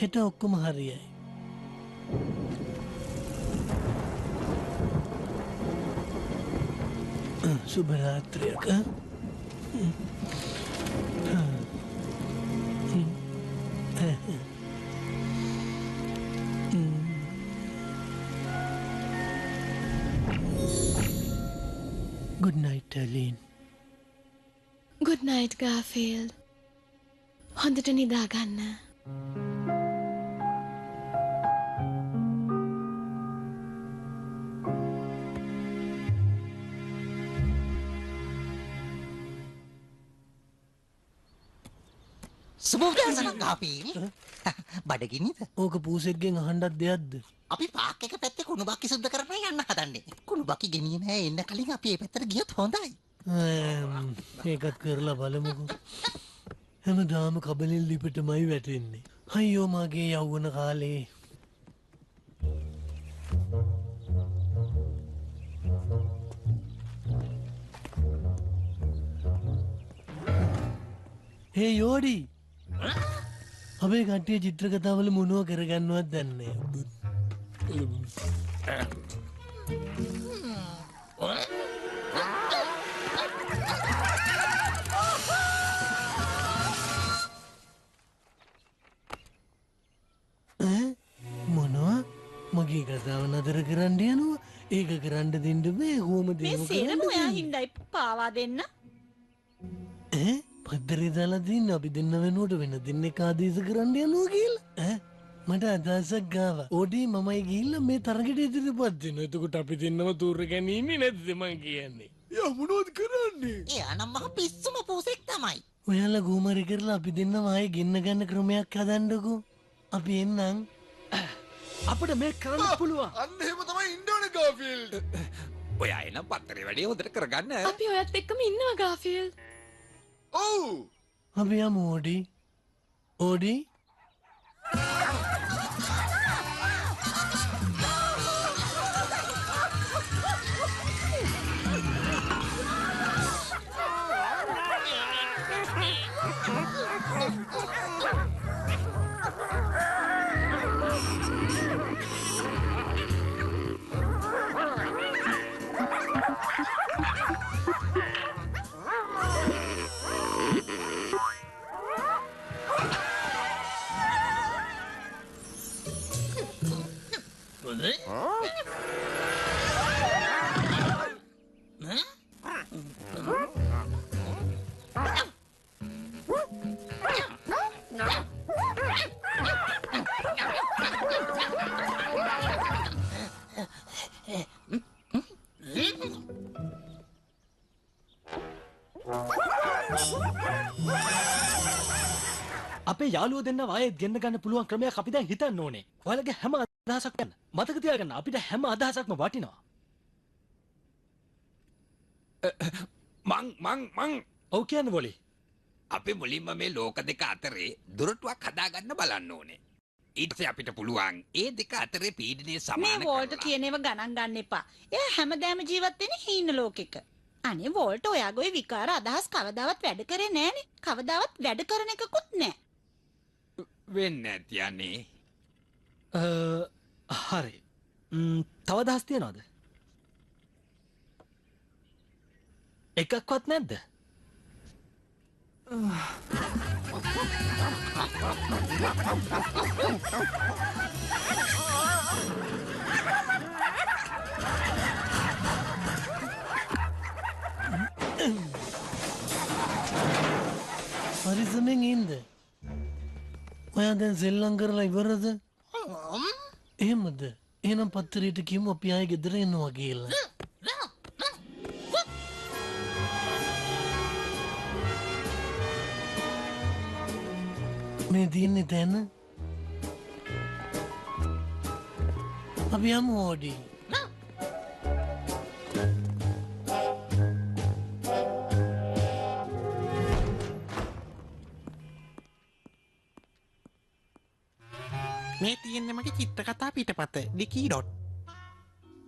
හෙට ඔක්කොම හරියයි. සුබ රාත්‍රියක්. Good night, Darlene. Good night, Garfield. හොඳට නිදා ගන්න. සුබෝදෑසන ගාෆීල්. බඩගිනිද? ඕක පූසෙක්ගෙන් අහන්නත් දෙයක්ද? අපි පාක් එක පැත්තේ කුණු බක්කි සුද්ධ කරන්න යන්න හදන්නේ. කුණු බක්කි ගෙනියන නෑ එන්න කලින් අපි මේ පැත්තට ගියොත් හොඳයි. ඒකත් කරලා බලමුකෝ. හැමදාම කබලෙන් ලිපටමයි වැටෙන්නේ. අයියෝ මගේ යෞවන කාලේ. හේ යෝඩි. අපේ කට්ටිය චිත්‍ර කතාවල මොනව කරගන්නවත් දන්නේ මොනවා? මගේ කතාව නතර කරන්න යනවා. ඒක කරන්න දෙන්න බෑ. කොහොමද මේ සේරම ඔයා හින්දායි පාවා දෙන්න. පත්තරේ දාලා තින්න අපි දෙන්න වෙනුවට වෙන දෙන්නෙක් ආදේශ කරන්න යනවා කියලා. මට අදහසක් ගාවා. ඕඩි මමයි ගිහිල්ලා මේ තරගෙට ඉදිරියපත් වෙනවා. එතකොට අපි දෙන්නම තූර ගැනීමේ නැද්ද මං කියන්නේ? යා මොනවද කරන්නේ? එයා නම් මහ පිස්සුම පූසෙක් තමයි. ඔයාලා ගෝමරි කරලා අපි දෙන්නම ආයේ ගෙන්න ගන්න ක්‍රමයක් හදන්නකෝ. අපි එන්නම්. අපිට මේක කරන්න පුළුවන්. අන්න එහෙම තමයි ඉන්න ඕනේ ගාෆීල්ඩ්. ඔයා එනම් පත්තරේ වැඩේ හොඳට කරගන්න. අපි ඔයත් එක්කම ඉන්නවා ගාෆීල්ඩ්. ඔව්. අපි යමු ඕඩි. ඕඩි. අපේ යාළුවෝ දෙන්න ආයෙත් ගෙන්න ගන්න පුළුවන් ක්‍රමයක් අපි දැන් හිතන්න ඕනේ. ඔයාලගේ හැම අදහසක් ගන්න. මතක තියාගන්න අපිට හැම අදහසක්ම වටිනවා. මං ඔව් කියන්න බොලි. අපි මුලින්ම මේ ලෝක දෙක අතරේ දුරටුවක් හදාගන්න බලන්න ඕනේ. ඊට පස්සේ අපිට පුළුවන් ඒ දෙක අතරේ පීඩනය මේ සමාන වෝල්ට කියනව ගණන් ගන්න එපා. එයා හැමදාම ජීවත් වෙන්නේ හීන ලෝකෙක. අනේ වෝල්ට ඔයාගේ ওই විකාර අදහස් කවදාවත් වැඩ කරේ නෑනේ. කවදාවත් වැඩ කරන එකකුත් නෑ. වෙන්නේ නැති අනේ. හරි. තව අදහස් තියනවද? එකක්වත් නැද්ද? පරිස්සමෙන් ඉන්න. ඔයා දැන් සෙල්ලම් කරලා ඉවරද? එහෙමද? එහෙනම් පත්තරේට කියමු අපි ආයෙ ගෙදර එනවා කියලා. මේ දින්නේ තැන අපි යමු ඕඩි. මේ තියෙන්නේ මගේ චිත්‍රකතා පිටපත ඩිකී..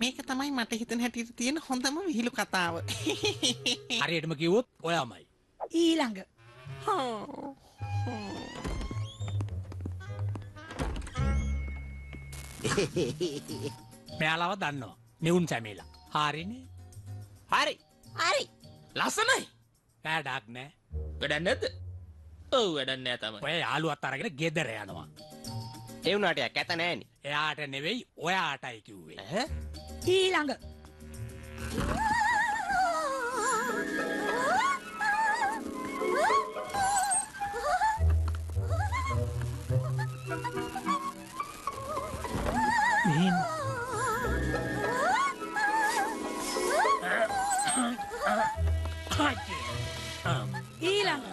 මේක තමයි මට හිතන හැටියට තියෙන හොඳම විහිළු කතාව. හරියටම කිව්වොත් ඔයාමයි. ඊළඟ. මෙයාලව දන්නවා. නිවුන් සැමීලා. හරිනේ. හරි. හරි. ලස්සනයි. වැඩක් නෑ. වැඩක් නැද්ද? ඔව් වැඩක් නෑ තමයි. ඔය යාළුවත් අරගෙන ගෙදර යනවා. ඒ වුණාට යා කැත නෑනේ. එයාට නෙවෙයි ඔයාටයි කිව්වේ. ඊළඟ. ඊළඟ.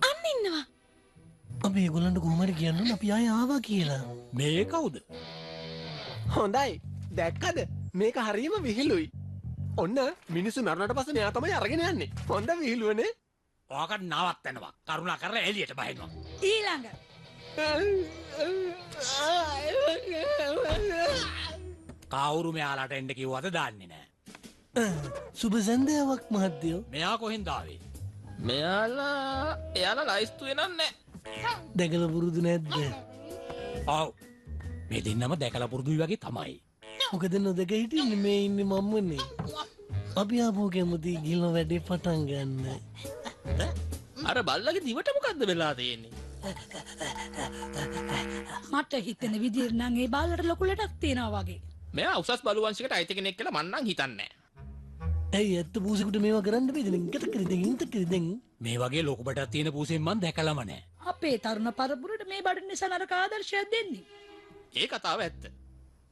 අන්න ඉන්නවා. අපි ඒගොල්ලන්ට කොහොම හරි කියන්න ඕන අපි ආයෙ ආවා කියලා. මේ කවුද? හොඳයි. දැක්කද? මේක හරියම විහිළුයි. ඔන්න මිනිස්සු මරණට පස්සේ මෙයා තමයි අරගෙන යන්නේ. හොඳ විහිළුවනේ. ඔයාකට නවත්තනවා. කරුණා කරලා එළියට බහිනවා. ඊළඟ. කවුරු මෙයාලට එන්න කිව්වද දන්නේ නෑ. සුබ සන්ධ්‍යාවක් මහත්තයෝ. මෙයා කොහෙන්ද ආවේ? එයාලා ලයිස්තුවේ නෑ. දැකලා පුරුදු නැද්ද? ඔව්. මේ දෙන්නම දැකලා පුරුදුයි වගේ තමයි. මොකද නොදක හිටින්නේ මේ ඉන්නේ මම්මනේ. අපි ආපහු කැමති ගිහින් වැඩේ පටන් ගන්න. අර බල්ලගේ දිවට මොකද්ද වෙලා තියෙන්නේ? මට හිතෙන විදිහට නම් ඒ බාලට ලොකු ලඩක් තියෙනවා වගේ. මෙයා උසස් බලු වංශයකට අයිති කෙනෙක් කියලා මං නම් හිතන්නේ නෑ. ඇයි ඇත්ත පූසෙකුට මේවා කරන්න බැයිද? ඉකට කරිදෙන් ඉන්ට කරිදෙන්. මේ වගේ ලොකු බඩක් තියෙන පූසෙන් මං දැකලම නෑ. අපේ තරුණ පරපුරට මේ බඩ නිසා නරක ආදර්ශයක් දෙන්නේ. ඒ කතාව ඇත්ත.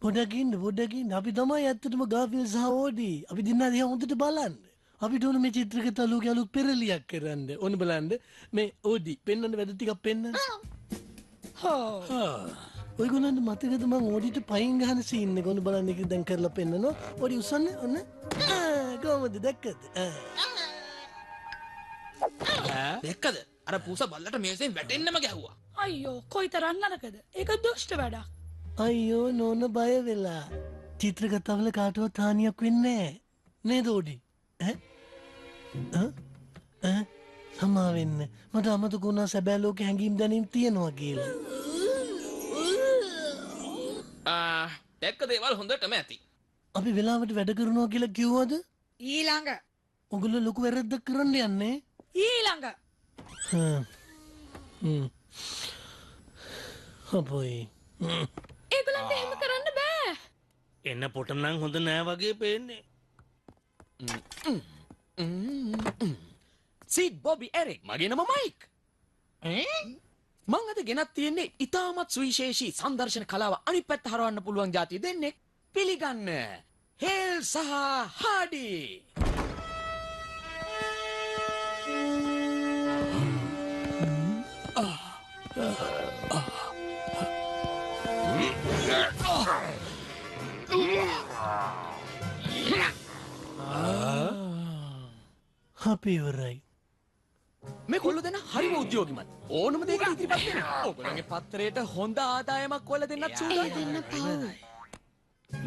පොඩකින් අපි තමයි ඇත්තටම ගාෆිල් සහ ඕඩි. අපි දින්නා දිහා හොඳට බලන්න. අපිට ඕන මේ චිත්‍රකතා ලෝකයේ අලුත් පෙරලියක් කරන්න. ඕන බලන්න මේ ඕඩි පෙන්වන්න වැඩ ටිකක් පෙන්වන්න. ඔයගොල්ලන්ට මතකද මං ඕඩිට පයින් ගහන සීන් එක ඕන බලන්න එක දැන් කරලා පෙන්නනවා. ඕඩි උස්සන්න ඔන්න. කොහමද දැක්කද? දැක්කද? අර පූස බල්ලට මේසෙන් වැටෙන්නම ගැහුවා. අයියෝ කොයිතරම් නරකද? ඒක දුෂ්ට වැඩක්. අයියෝ නෝන බය වෙලා. චිත්‍රකතාවල කාටවත් හානියක් වෙන්නේ නැහැ. නේද ඕඩි? සමා වෙන්න. මට අමතක වුණා සැබෑ ලෝකෙ හැංගීම් දැනීම් තියෙනවා කියලා. දැක්ක දේවල් හොඳටම ඇති. අපි වෙලාවට වැඩ කරනවා කියලා කිව්වද? ඊළඟ. ඔගොල්ලෝ ලොකු වැරද්දක් කරන්න යන්නේ. ඊළඟ. අපොයි. ඒගොල්ලන්ට එහෙම කරන්න බෑ. එන්න පොට නම් හොඳ නෑ වගේ පේන්නේ. සීඩ් බොබි එරික් මගේ නම මයික්. මං අද ගෙනත් තියෙන්නේ ඉතාමත් සුවිශේෂී සංදර්ශන කලාව අනිත් පැත්ත හරවන්න පුළුවන් જાතිය දෙන්නෙක්. පිළිගන්න. හෙල් සහ හාඩි. අපි ඉවරයි. මේ කොල්ල දෙන්න හරිම උද්‍යෝගිමත්. ඕනම දෙයකට ඉදිරිපත් වෙනවා. ඔයගොල්ලන්ගේ පත්තරේට හොඳ ආදායමක් ඔයාලා දෙන්නත් සූදානම්.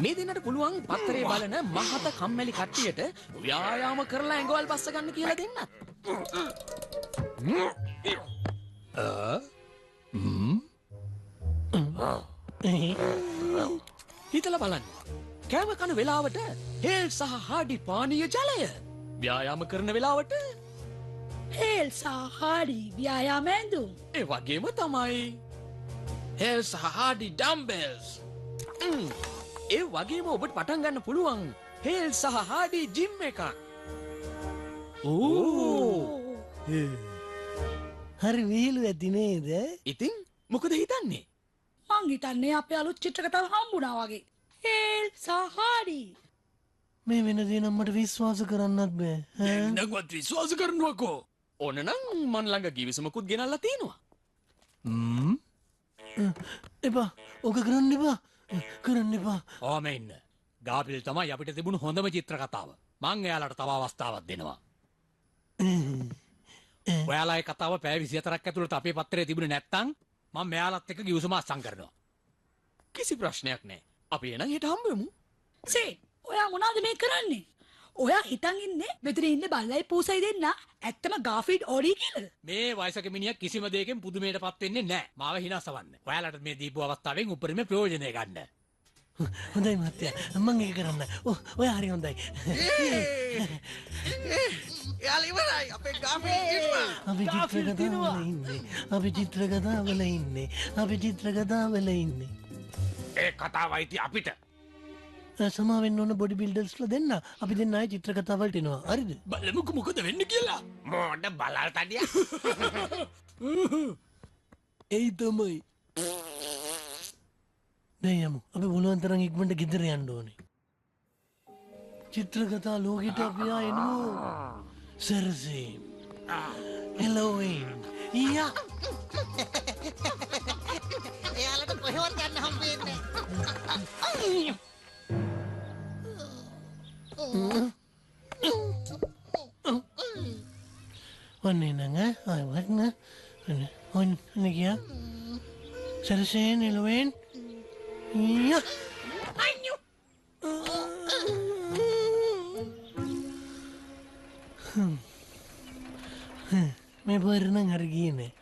මේ දෙන්නට පුළුවන් පත්තරේ බලන මහත කම්මැලි කට්ටියට ව්‍යායාම කරලා ඇඟවල් බස්ස ගන්න කියලා දෙන්නත්. හිතලා බලන්න. කෑම කන වෙලාවට හේල් සහ හාඩි පානීය ජලය. ව්‍යායාම කරන වෙලාවට හේල් සහ හාඩි ව්‍යායාම ඇඳුම්. ඒ වගේම තමයි හේල් සහ හාඩි ඩම්බෙල්ස්. ඒ වගේම ඔබට පටන් ගන්න පුළුවන් හේල් සහ හාඩි ජිම් එකක්. හරි විහිළු ඇති නේද? ඉතින් මොකද හිතන්නේ? මං හිතන්නේ අපේ අලුත් චිත්‍රකතාව හම්බුණා වගේ. හේල් සහ හාඩි. මේ වෙන දේ නම් මට විශ්වාස කරන්නත් බෑ. නැගවත් විශ්වාස කරනවකෝ. ඕන නම් මන් ළඟ ගිවිසුමකුත් ගෙනල්ලා තියෙනවා. එපා. ඕක කරන්න එපා. කරන්න එපා. ඕම ඉන්න. ගාබ්‍රියෙල් තමයි අපිට තිබුණු හොඳම චිත්‍ර කතාව. මං එයාලට තව අවස්ථාවක් දෙනවා. ඔයාලා ඒ කතාව පැය 24ක් ඇතුළත අපේ පත්තරේ තිබුණේ නැත්තම් මම මෙයාලත් එක්ක ගිවිසුම අත්සන් කරනවා. කිසි ප්‍රශ්නයක් නැහැ. අපි එනං හෙට හම්බෙමු. සේ ඔයා මොනවද මේ කරන්නේ? ඔයා හිතන් ඉන්නේ මෙතන ඉන්න බල්ලයි පූසයි දෙන්න ඇත්තම ගාෆීඩ් ඕඩි කියලාද? මේ වයසක මිනිහා කිසිම දෙයකින් පුදුමයටපත් වෙන්නේ නැහැ. මාව හිනසවන්න. ඔයාලට මේ දීපු අවස්ථාවෙන් උපරිම ප්‍රයෝජනය ගන්න. හොඳයි මහත්තයා. මම ඒක කරන්න. ඔයා හරි හොඳයි. එයාලා ඉවරයි. අපේ ගාෆීඩ් ඉන්නවා. අපි චිත්‍රකතාවල ඉන්නේ. අපි චිත්‍රකතාවල ඉන්නේ. ඒ කතාව අයිති අපිට. සමාවෙන්න ඕන බොඩි බිල්ඩර්ස්ලා දෙන්න. අපි දෙන්න ආයේ චිත්‍රකතාවලට එනවා. හරිද? බලමුකෝ මොකද වෙන්නේ කියලා. මොඩ බලල් තඩිය. එයි තමයි. දැන් යමු. අපි පුළුවන් තරම් ඉක්මනට ගෙදර යන්න ඕනේ. චිත්‍රකතා ලෝකෙට අපි ආයෙනු. සරසී. හෙලෝවින්. යා. එයාලට කොහෙවත් යන්න හම්බෙන්නේ නැහැ. One nanga, I want na. One nikia. Sarsen, Elowen. Yeah. I knew. මේ පරණ හරිගියනේ.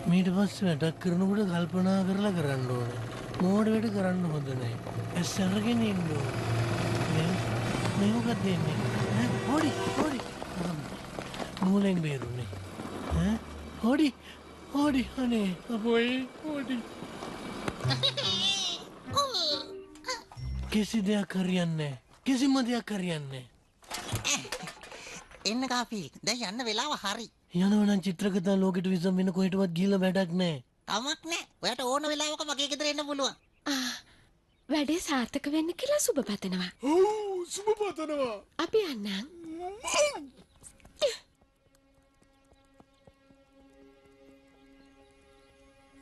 මීට පස්සේ වැඩක් කරනකොට කල්පනා කරලා කරන්න ඕනේ. මෝඩ වැඩ කරන්න හොඳ නැහැ. ඇස් අරගෙන ඉන්න ඕනේ. මේ මොකක්ද දෙන්නේ? හොඩි. මූලෙන් බේරුනේ. හොඩි අනේ අපෝයි හොඩි. කිසි දෙයක් හරියන්නේ නැහැ. කිසිම දෙයක් හරියන්නේ එන්න ගාෆීල්. දැන් යන්න වෙලාව හරි. යනවනම් චිත්‍රකතා ලෝකෙට විසම් වෙන කොහෙටවත් ගිහිල්ලා වැඩක් නැහැ. කමක් නැහැ. ඔයාට ඕන වෙලාවක මගේ ගෙදර එන්න පුළුවන්. වැඩේ සාර්ථක වෙන්න කියලා සුබ පතනවා. ඔව් සුබ පතනවා. අපි යන්නම්.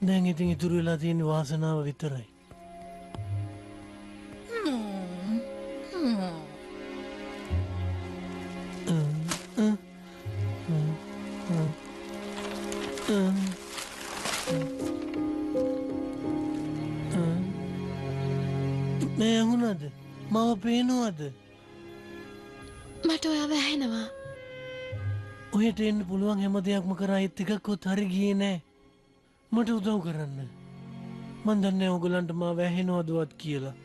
දැන් ඉතින් ඉතුරු වෙලා තියෙන වාසනාව විතරයි. මේ වුණාද? මම පේනවද? මට ඔයාව ඇහෙනවා. ඔයට එන්න පුළුවන් හැම දෙයක්ම කරා ඒත් එකක්වත් හරි ගියේ නෑ. මට උදව් කරන්න. මන් දන්නේ ඔයගලන්ට මාව ඇහෙනවදවත් කියලා.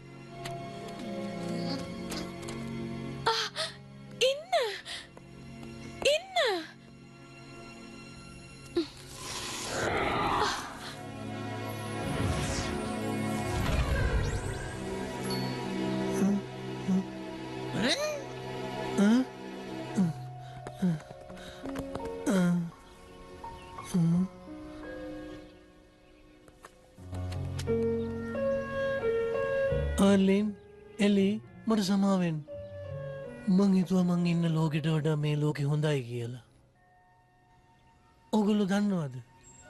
එලි මට සමාවෙන් මං හිතුවා මං ඉන්න ලෝකෙට වඩා මේ ලෝකෙ හොඳයි කියලා. ඔගොල්ලෝ දන්නවද?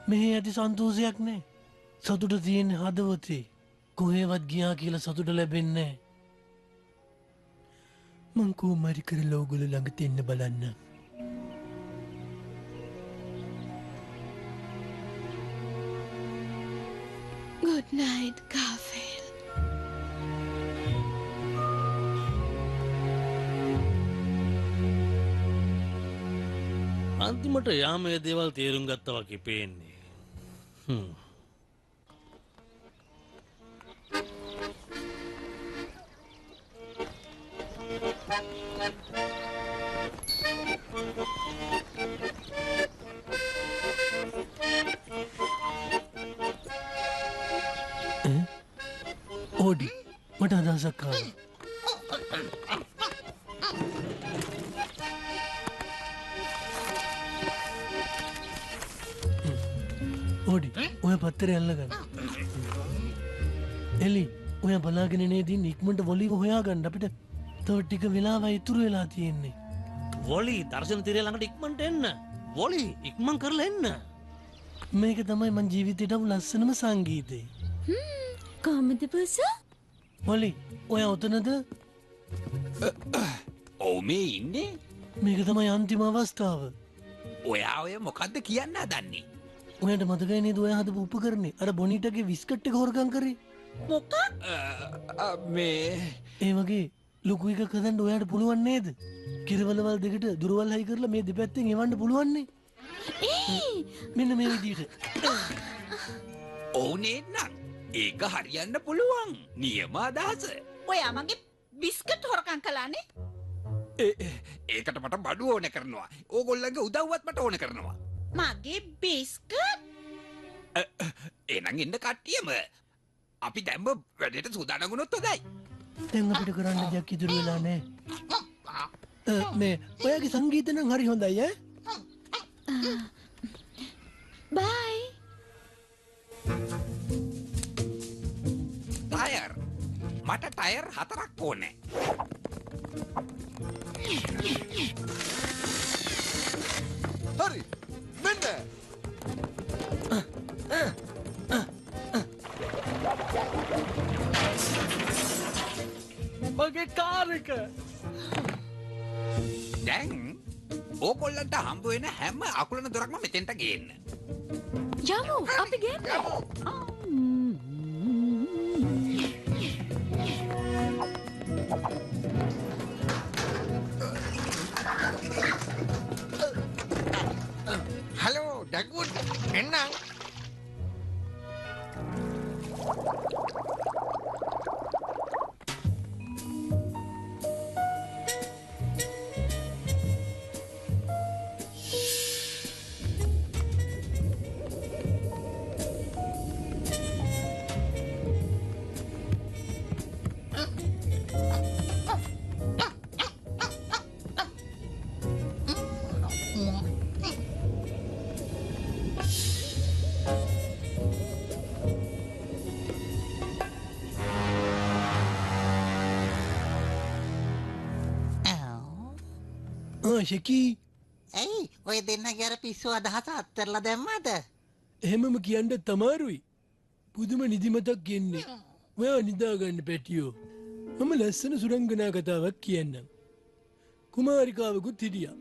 මෙහි ඇති සන්තෝෂයක් නෑ. සතුට තියෙන්නේ හදවතේ. කොහෙවත් ගියා කියලා සතුට ලැබෙන්නේ නෑ. මං කොහොමරි කරලා ඔගොල්ලෝ ළඟට එන්න බලන්න. Good night, Garfield. අන්තිමට යාමේ දේවල් තේරුම් ගත්තා වගේ පේන්නේ. ඕඩි මට අදහසක් ආවා. ඕඩි ඔය පත්තරේ අල්ලගන්න. එලි ඔය බලාගෙන නේදින් ඉක්මනට වොලි හොයාගන්න අපිට තව ටික වෙලාවයි ඉතුරු වෙලා තියෙන්නේ. වොලි දර්ශන තිරය ළඟට ඉක්මනට එන්න. වොලි ඉක්මන් කරලා එන්න. මේක තමයි මං ජීවිතේටම ලස්සනම සංගීතේ. කොහමද පුසු? වොලි ඔය ඔතනද? ඔව් මේ ඉන්නේ. මේක තමයි අන්තිම අවස්ථාව. ඔයා ඔය මොකද්ද කියන්න හදන්නේ? ඔයාට මතකයි නේද ඔයා හදපු උපකරණේ අර බොනිටගේ විස්කට් එක හොරගම් කරේ? මොකක්? මේ ඒ වගේ ලොකු එකක් හදන්න ඔයාට පුළුවන් නේද? කිරවලවල් දෙකට දුරවල් හයි කරලා මේ දෙපැත්තෙන් එවන්න පුළුවන් නේ. මෙන්න මේ විදිහට. ඔව් නේනම්. ඒක හරියන්න පුළුවන්. නියම අදහස. ඔයා මගේ බිස්කට් හොරකම් කළානේ. ඒකට මට බඩු ඕන කරනවා. ඕගොල්ලන්ගේ උදව්වත් මට ඕන කරනවා. මගේ බිස්කට්? එහෙනම් ඉන්න කට්ටියම අපි දැම්ම වැඩේට සූදානම් වුණොත් හොඳයි. දැන් අපිට කරන්න දෙයක් ඉතුරු වෙලා නැහැ. මේ ඔයාගේ සංගීත නම් හරි හොඳයි ඈ. Bye. ටයර්. මට ටයර් 4ක් ඕනේ. හරි. මෙන්න. මගේ කාර් එක. දැන් ඕගොල්ලන්ට හම්බ වෙන හැම අකුලන දොරක්ම මෙතෙන්ට ගේන්න. යමු අපි ගේන්න. හලෝ ඩගුඩ් එන්නම්. ශකී ඇයි ඔය දෙන්නගේ අර පිස්සු අදහස අත්තරලා දැම්මද? එහෙමම කියන්න තමාරුයි. පුදුම නිදිමතක් එන්නේ. ඔයා නිදාගන්න පැටියෝ. මම ලස්සන සුරංගනා කතාවක් කියන්නම්. කුමාරිකාවකුත් හිටියා.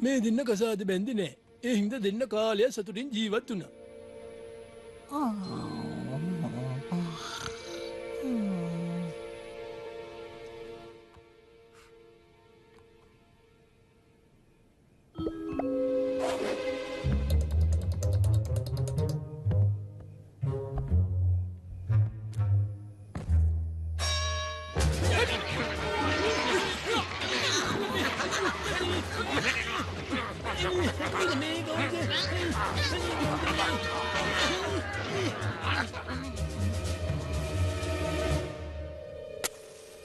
මේ දෙන්න කසාද බැන්දේ නෑ. ඒ හින්දා දෙන්න කාලයක් සතුටින් ජීවත් වුණා.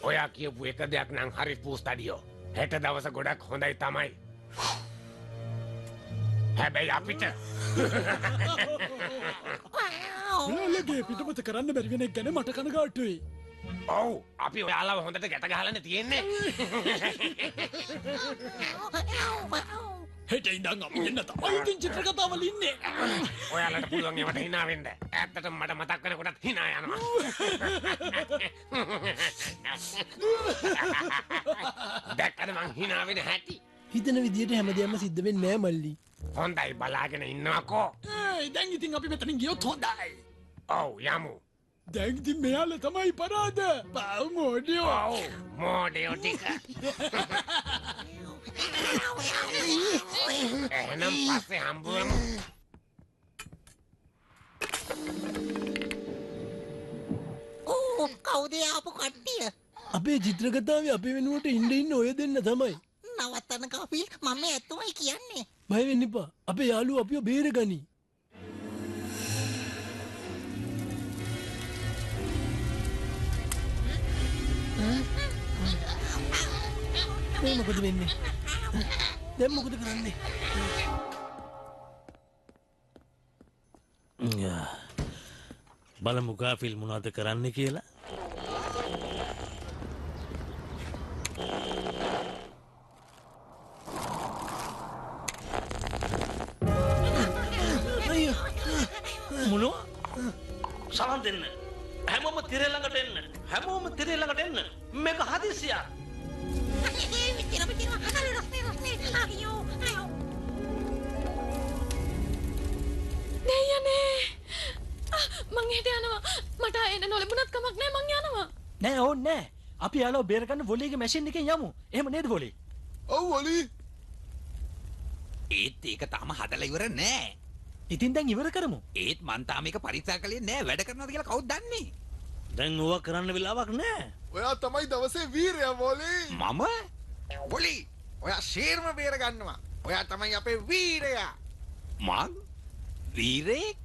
ඔයා කියපු එක දෙයක් නම් හරි පූස්තඩියෝ. හෙට දවස ගොඩක් හොඳයි තමයි. හැබැයි අපිට ඔයාලගේ පිටපත කරන්න බැරි වෙන එක ගැන මට කනගාටුයි. ඔව් අපි ඔයාලව හොඳට ගැට ගහලානේ තියෙන්නේ. හෙට ඉඳන් අපි එන්න තමයි ඉතින් චිත්‍ර කතාවල ඉන්නේ. ඔයාලට පුළුවන් ඒවට hina වෙන්න. ඇත්තටම මට මතක් වෙනකොටත් hina යනවා. දැක්කද මං hina වෙන හැටි? හිතන විදියට හැමදේම සිද්ධ වෙන්නේ නෑ මල්ලි. හොඳයි බලාගෙන ඉන්නවකෝ. දැන් ඉතින් අපි මෙතනින් ගියොත් හොඳයි. ඔව් යමු. දැන් ඉතින් මෙයාලා තමයි පරාද. පාව මොඩියෝ. ඔව් මොඩියෝ ටික. එහෙනම් පස්සේ හම්බුවමු. ඕ කවුද ආපු කට්ටිය? අපේ චිත්‍ර කතාවේ අපි වෙනුවට ඉන්න ඔය දෙන්න තමයි. නවත්තන කපිල් මම ඇත්තමයි කියන්නේ. බය වෙන්න එපා. අපේ යාළුවෝ අපිව බේරගනි. මේ මොකද වෙන්නේ? දැන් මොකද කරන්නේ? බලමු ගාෆිල් මොනවද කරන්න කියලා. මොනවා? සලන් දෙන්න. හැමෝම තිරේ ළඟට එන්න. හැමෝම තිරේ ළඟට එන්න. මේක හදිසියක්. දෙයනේ මං හෙට යනවා. මට එන්න නොලැබුණත් කමක් නෑ මං යනවා. නෑ ඕනේ නෑ. අපි යාළුවෝ බේරගන්න වොලිගේ මැෂින් එකෙන් යමු. එහෙම නේද වොලි? ඔව් වොලි. ඒත් ඒක තාම හදලා ඉවර නෑ. ඉතින් දැන් ඉවර කරමු. ඒත් මං තාම මේක පරීක්ෂා කළේ නෑ. වැඩ කරනවද කියලා කවුද දන්නේ? දැන් ඕවා කරන්න වෙලාවක් නෑ. ඔයා තමයි දවසේ වීරයා වොලි. මම? වොලි ඔයා ෂේර්ම බේර ගන්නවා. ඔයා තමයි අපේ වීරයා. මං? වීරයෙක්?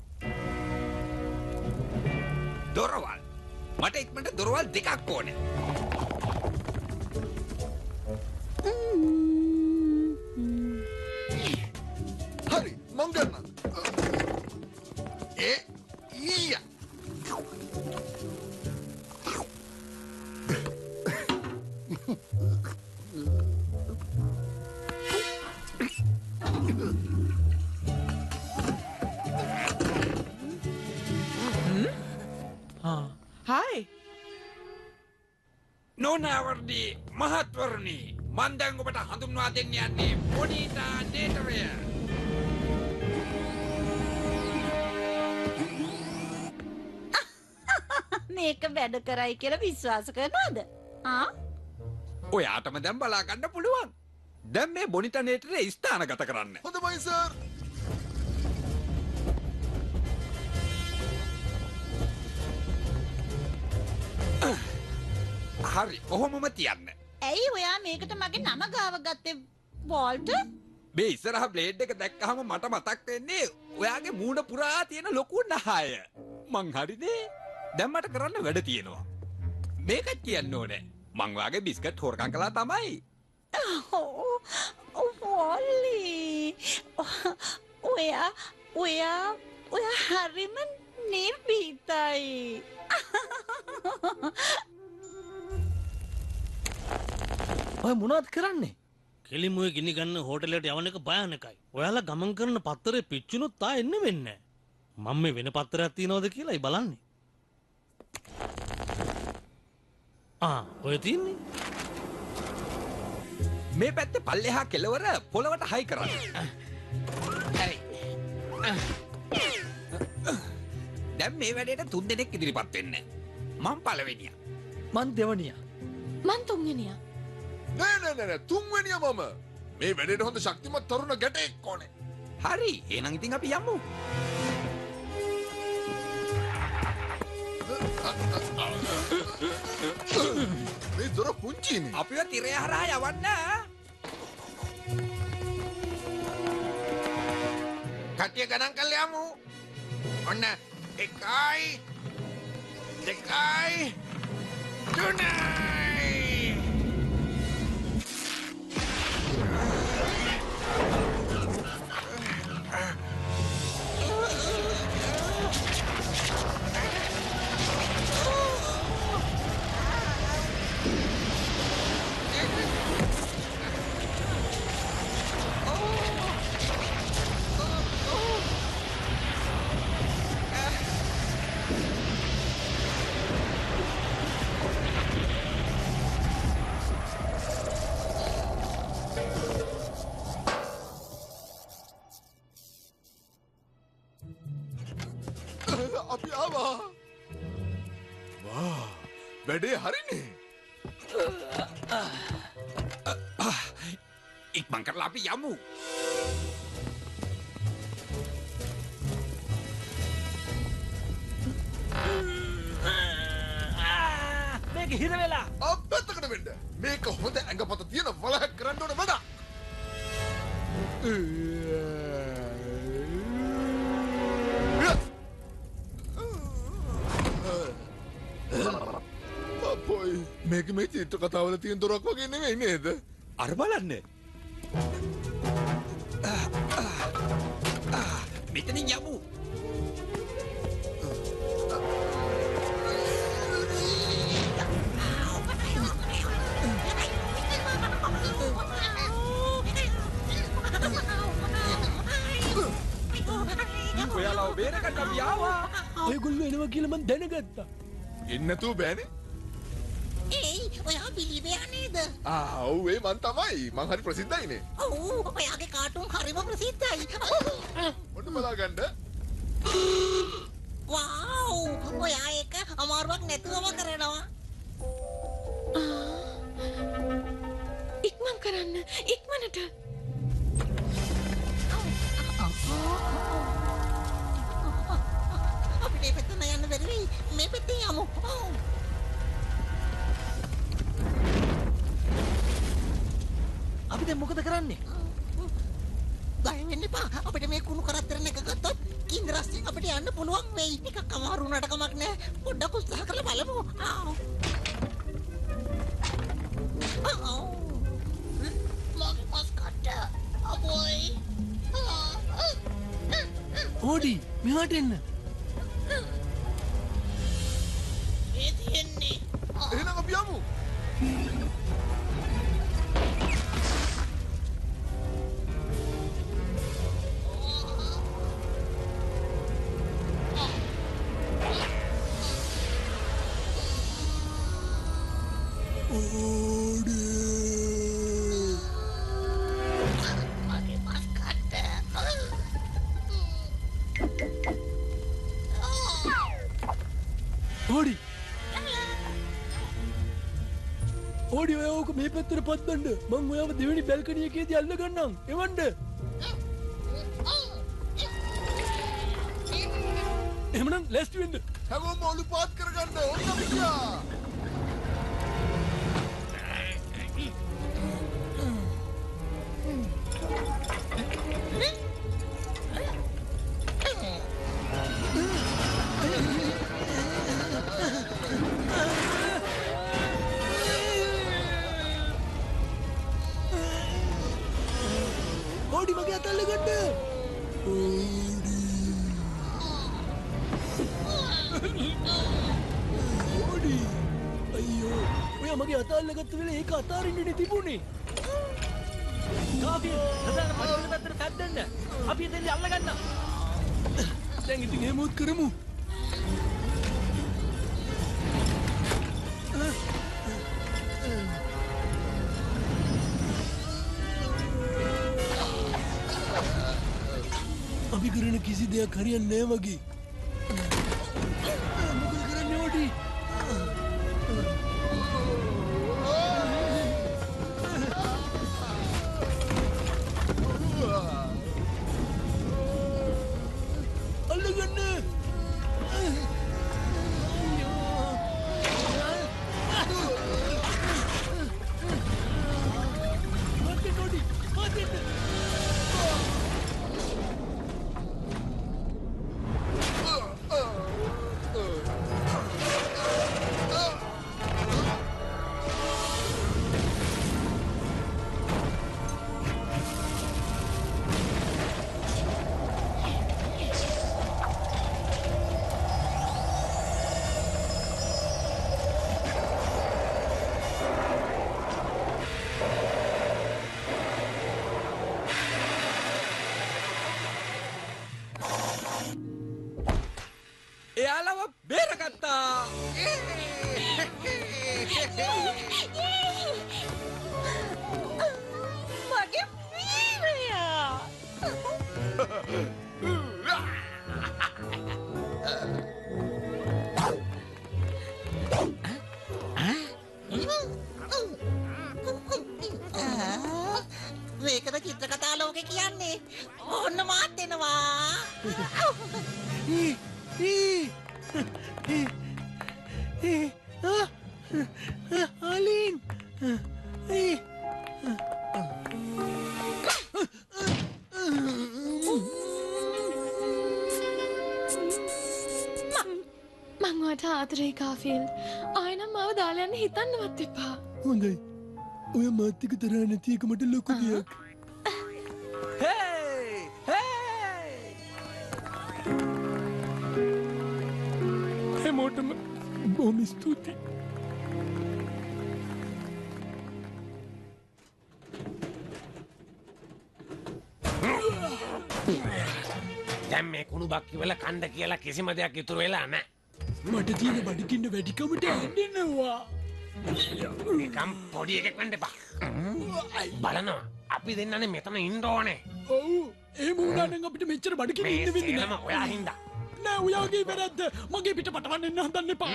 දොරවල්. මට ඉක්මනට දොරවල් දෙකක් ඕනේ. හරි මං ගන්නම්. ඊයා හායි. නෝනාවර්ණි මහත්වරුනි මං දැන් ඔබට හඳුන්වා දෙන්න යන්නේ මොනිටා ඩේටරය. මේක වැඩ කරයි කියලා විශ්වාස කරනවද? ආ? ඔයාටම දැන් බලා ගන්න පුළුවන්. දැන් මේ බොනිටා ඩේටරේ ස්ථානගත කරන්න. හොඳයි සර්. හරි ඔහොමම තියන්න. ඇයි ඔයා මේකට මගේ නම ගාව ගත්තේ වෝල්ටර්? මේ ඉස්සරහ බ්ලේඩ් එක දැක්කහම මට මතක් වෙන්නේ ඔයාගේ මූණ පුරා තියෙන ලොකු නහය. මං හරිනේ. දැන් මට කරන්න වැඩ තියෙනවා. මේකත් කියන්න ඕනේ. මං ඔයාගේ බිස්කට් හොරකම් කළා තමයි. වොලි. ඔයා හරිම නිර්භීතයි. ඔය මොනවද කරන්නේ? කෙලිම ඔය ගිනි ගන්න හෝටලයට යවන එක භයානකයි. ඔයාලා ගමන් කරන පත්තරේ පිච්චුනොත් තා එන්න වෙන්නේ නැහැ. මම මේ වෙන පත්තරයක් තියනවද කියලායි බලන්නේ. ඔය තියන්නේ. මේ පැත්තේ පල්ලෙහා කෙලවර පොළවට හයි කරන්න. හරි. දැන් මේ වැඩේට 3 දෙනෙක් ඉදිරිපත් වෙන්න. මං පළවෙනියා. මං දෙවනියා. මං තුන්වෙනියා. නෑ තුන්වෙනියා මම. මේ වැඩේට හොඳ ශක්තිමත් තරුණ ගැටෙක් ඕනේ. හරි. එහෙනම් ඉතින් අපි යමු. මේ දොර පුංචිනේ. අපිව තිරය හරහා යවන්න. කට්ටිය ගණන් කරලා යමු. ඔන්න 1යි 2යි 3යි. වැඩේ හරිනේ. ඉක්මන් කරලා අපි යමු. මේක හිර වෙලා. අපත්තකට වෙන්න. මේක හොඳ ඇඟපත තියෙන වලහක් කරන්න ඕන වැඩක්. අපොයි මේක මේ චිත්‍ර කතාවල තියෙන දොරක් වගේ නෙවෙයි නේද? අර බලන්න. මෙතනින් යමු. ඔයාලා බේරගන්න අපි ආවා. ඔයගොල්ලෝ එනවා කියලා මම දැනගත්තා. එන්න නැතුව බෑනේ. ඒයි ඔයා බිලිවයා නේද? ඔව් ඒ මං තමයි. මං හරි ප්‍රසිද්ධයිනේ. ඔව් ඔයාගේ කාටුන් හරිම ප්‍රසිද්ධයි. ඔන්න බලාගන්න. වව් ඔයා එක අමාරුවක් නැතුවම කරනවා. ඉක්මන් කරන්න ඉක්මනට. අපිට මේ පැත්තට යන්න බැරි වෙයි. මේ පැත්තෙන් යමු. අපි දැන් මොකද කරන්නේ? බය වෙන්න එපා. අපිට මේ කුණු කරත්තර එක ගත්තොත් කින්දරස්සින් අපිට යන්න පුළුවන් වෙයි. ටිකක් අමාරු වුණාට කමක් නැහැ. පොඩ්ඩක් උත්සාහ කරලා බලමු. මගේ මස්කට්. අපෝයි. ඕඩි මෙහාට එන්න. මේ තියෙන්නේ. එහෙනම් අපි යමු. මගේ මස්කට්. ඕඩි ඕඩි ඔය ඕක මේ පැත්තට පත්වන්න. මං ඔයාව දෙවෙනි බැල්කනි එකේදී අල්ල ගන්නම්. එවන්න. එහෙමනම් ලෑස්ති වෙන්න. හැමෝම ඔලු පාත් කරගන්න. ඕන්න අපි ගියා. ඕඩි මගේ අත අල්ල ගන්න. ඕඩි අයියෝ ඔයා මගේ අත අල්ලගත්ත වෙලේ ඒක අතාරින්නනේ තිබුණේ. කාපිය හදාන පඩවල පැත්තට පැද්දෙන්න. අපි එතෙන්දී අල්ල ගන්න. දැන් ඉතින් එහෙමත් කරමු. අපි කරන කිසි දෙයක් හරියන්නේ නැහැ වගේ. මොකද කරන්නේ ඕඩි? අල්ලගන්න. මත් ඕඩි මත්. මේකද චිත්‍ර කතා ලෝකේ කියන්නේ. ඕන්න මාත් එනවා. ආලීන් මං වට ආදරේ කාෆිල්. ආයෙනම් මාව දාලා යන්න හිතන්නවත් එපා. හොඳයි. ඔය මාත් එක්ක තරහ නැති එක මට ලොකු දෙයක්. හැමෝටම බොහොම ස්තුතියි. දැන් මේ කුණු බක්කි වල කණ්ඩ කියලා කිසිම දෙයක් ඉතුරු වෙලා නැහැ. මට තියෙන බඩගින්න වැඩිකමට ඇඬෙනවා. නිකම් පොඩි එකෙක් වෙන්න එපා. බලනවා අපි දෙන්නනේ මෙතන ඉන්න ඕනේ. ඔව් එහෙම වුණා නම් අපිට මෙච්චර බඩගින්න ඉන්න වෙන්නේ නෑ. ඔයා හින්දා. නෑ ඔයාගේ වැරද්ද. මගේ පිට පටවන්න එන්න හදන්න එපා.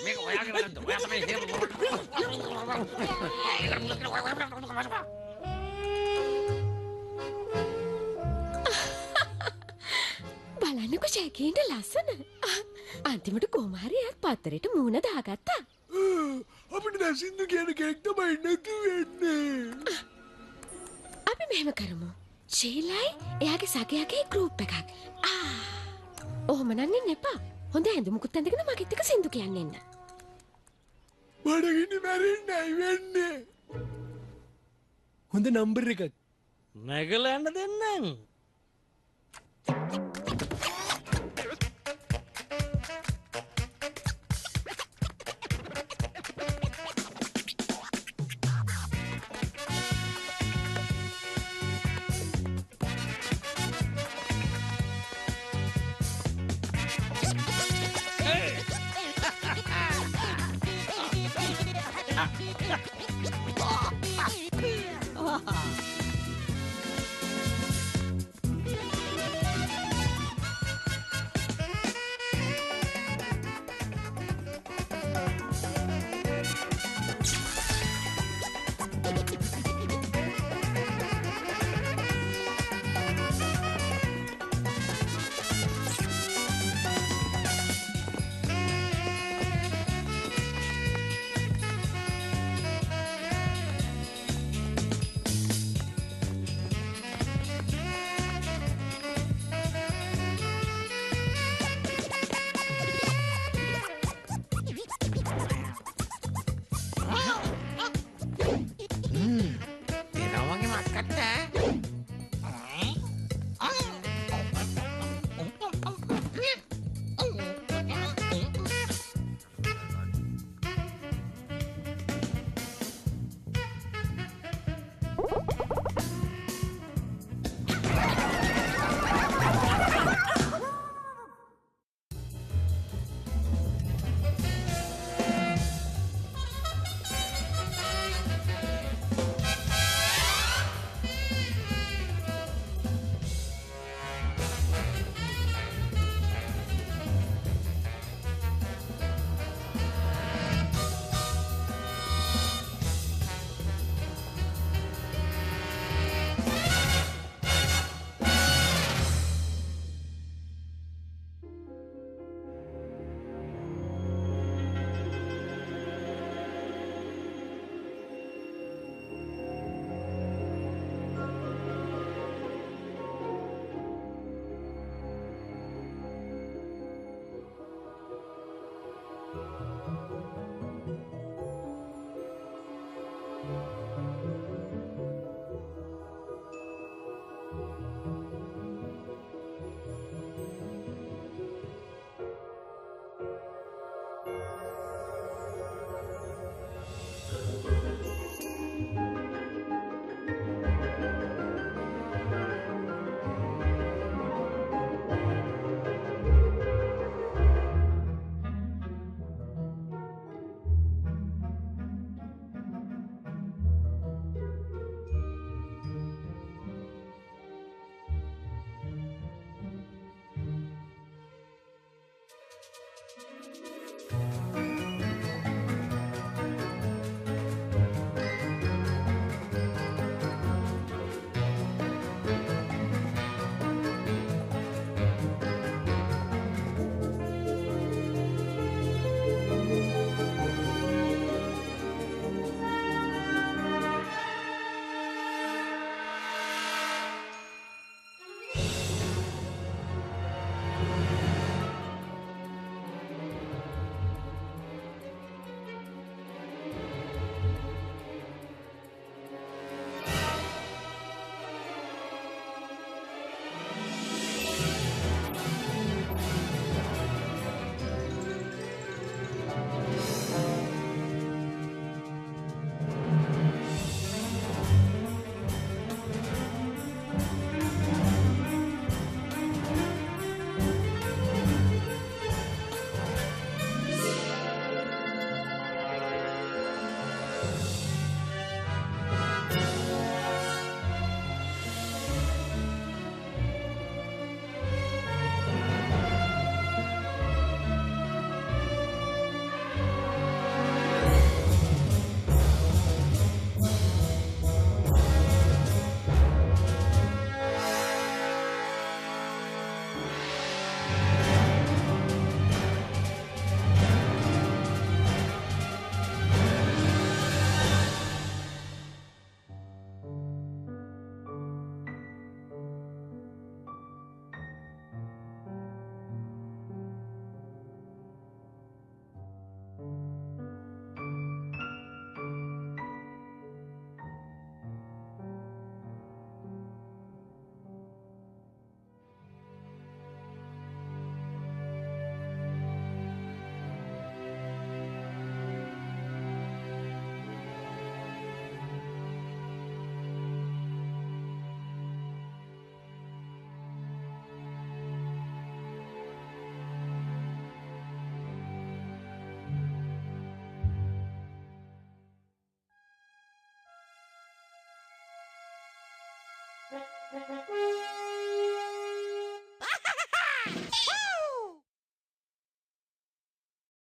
මේක ඔයාගේ වැරද්ද. ඔයා තමයි බලන්නකො ශැකීන්ට ලස්සන. අන්තිමට කොමාරියක් පත්තරයට මූණ දාගත්තා. අපිට දැන් සින්දු කියන කෙනෙක් තමයි නැති වෙන්නේ. අපි මෙහෙම කරමු. ශීලයි එයාගේ සගයාගේ ගෲප් එකක්. ඔහොම නම් ඉන්න එපා. හොඳ ඇඳුමකුත් ඇඳගෙන මගෙත් එක්ක සින්දු කියන්න එන්න. බඩගිනි මැරෙන්නයි වෙන්නේ. හොඳ නම්බර් එකක්. නැගලා යන්න දෙන්නම්. Thank you.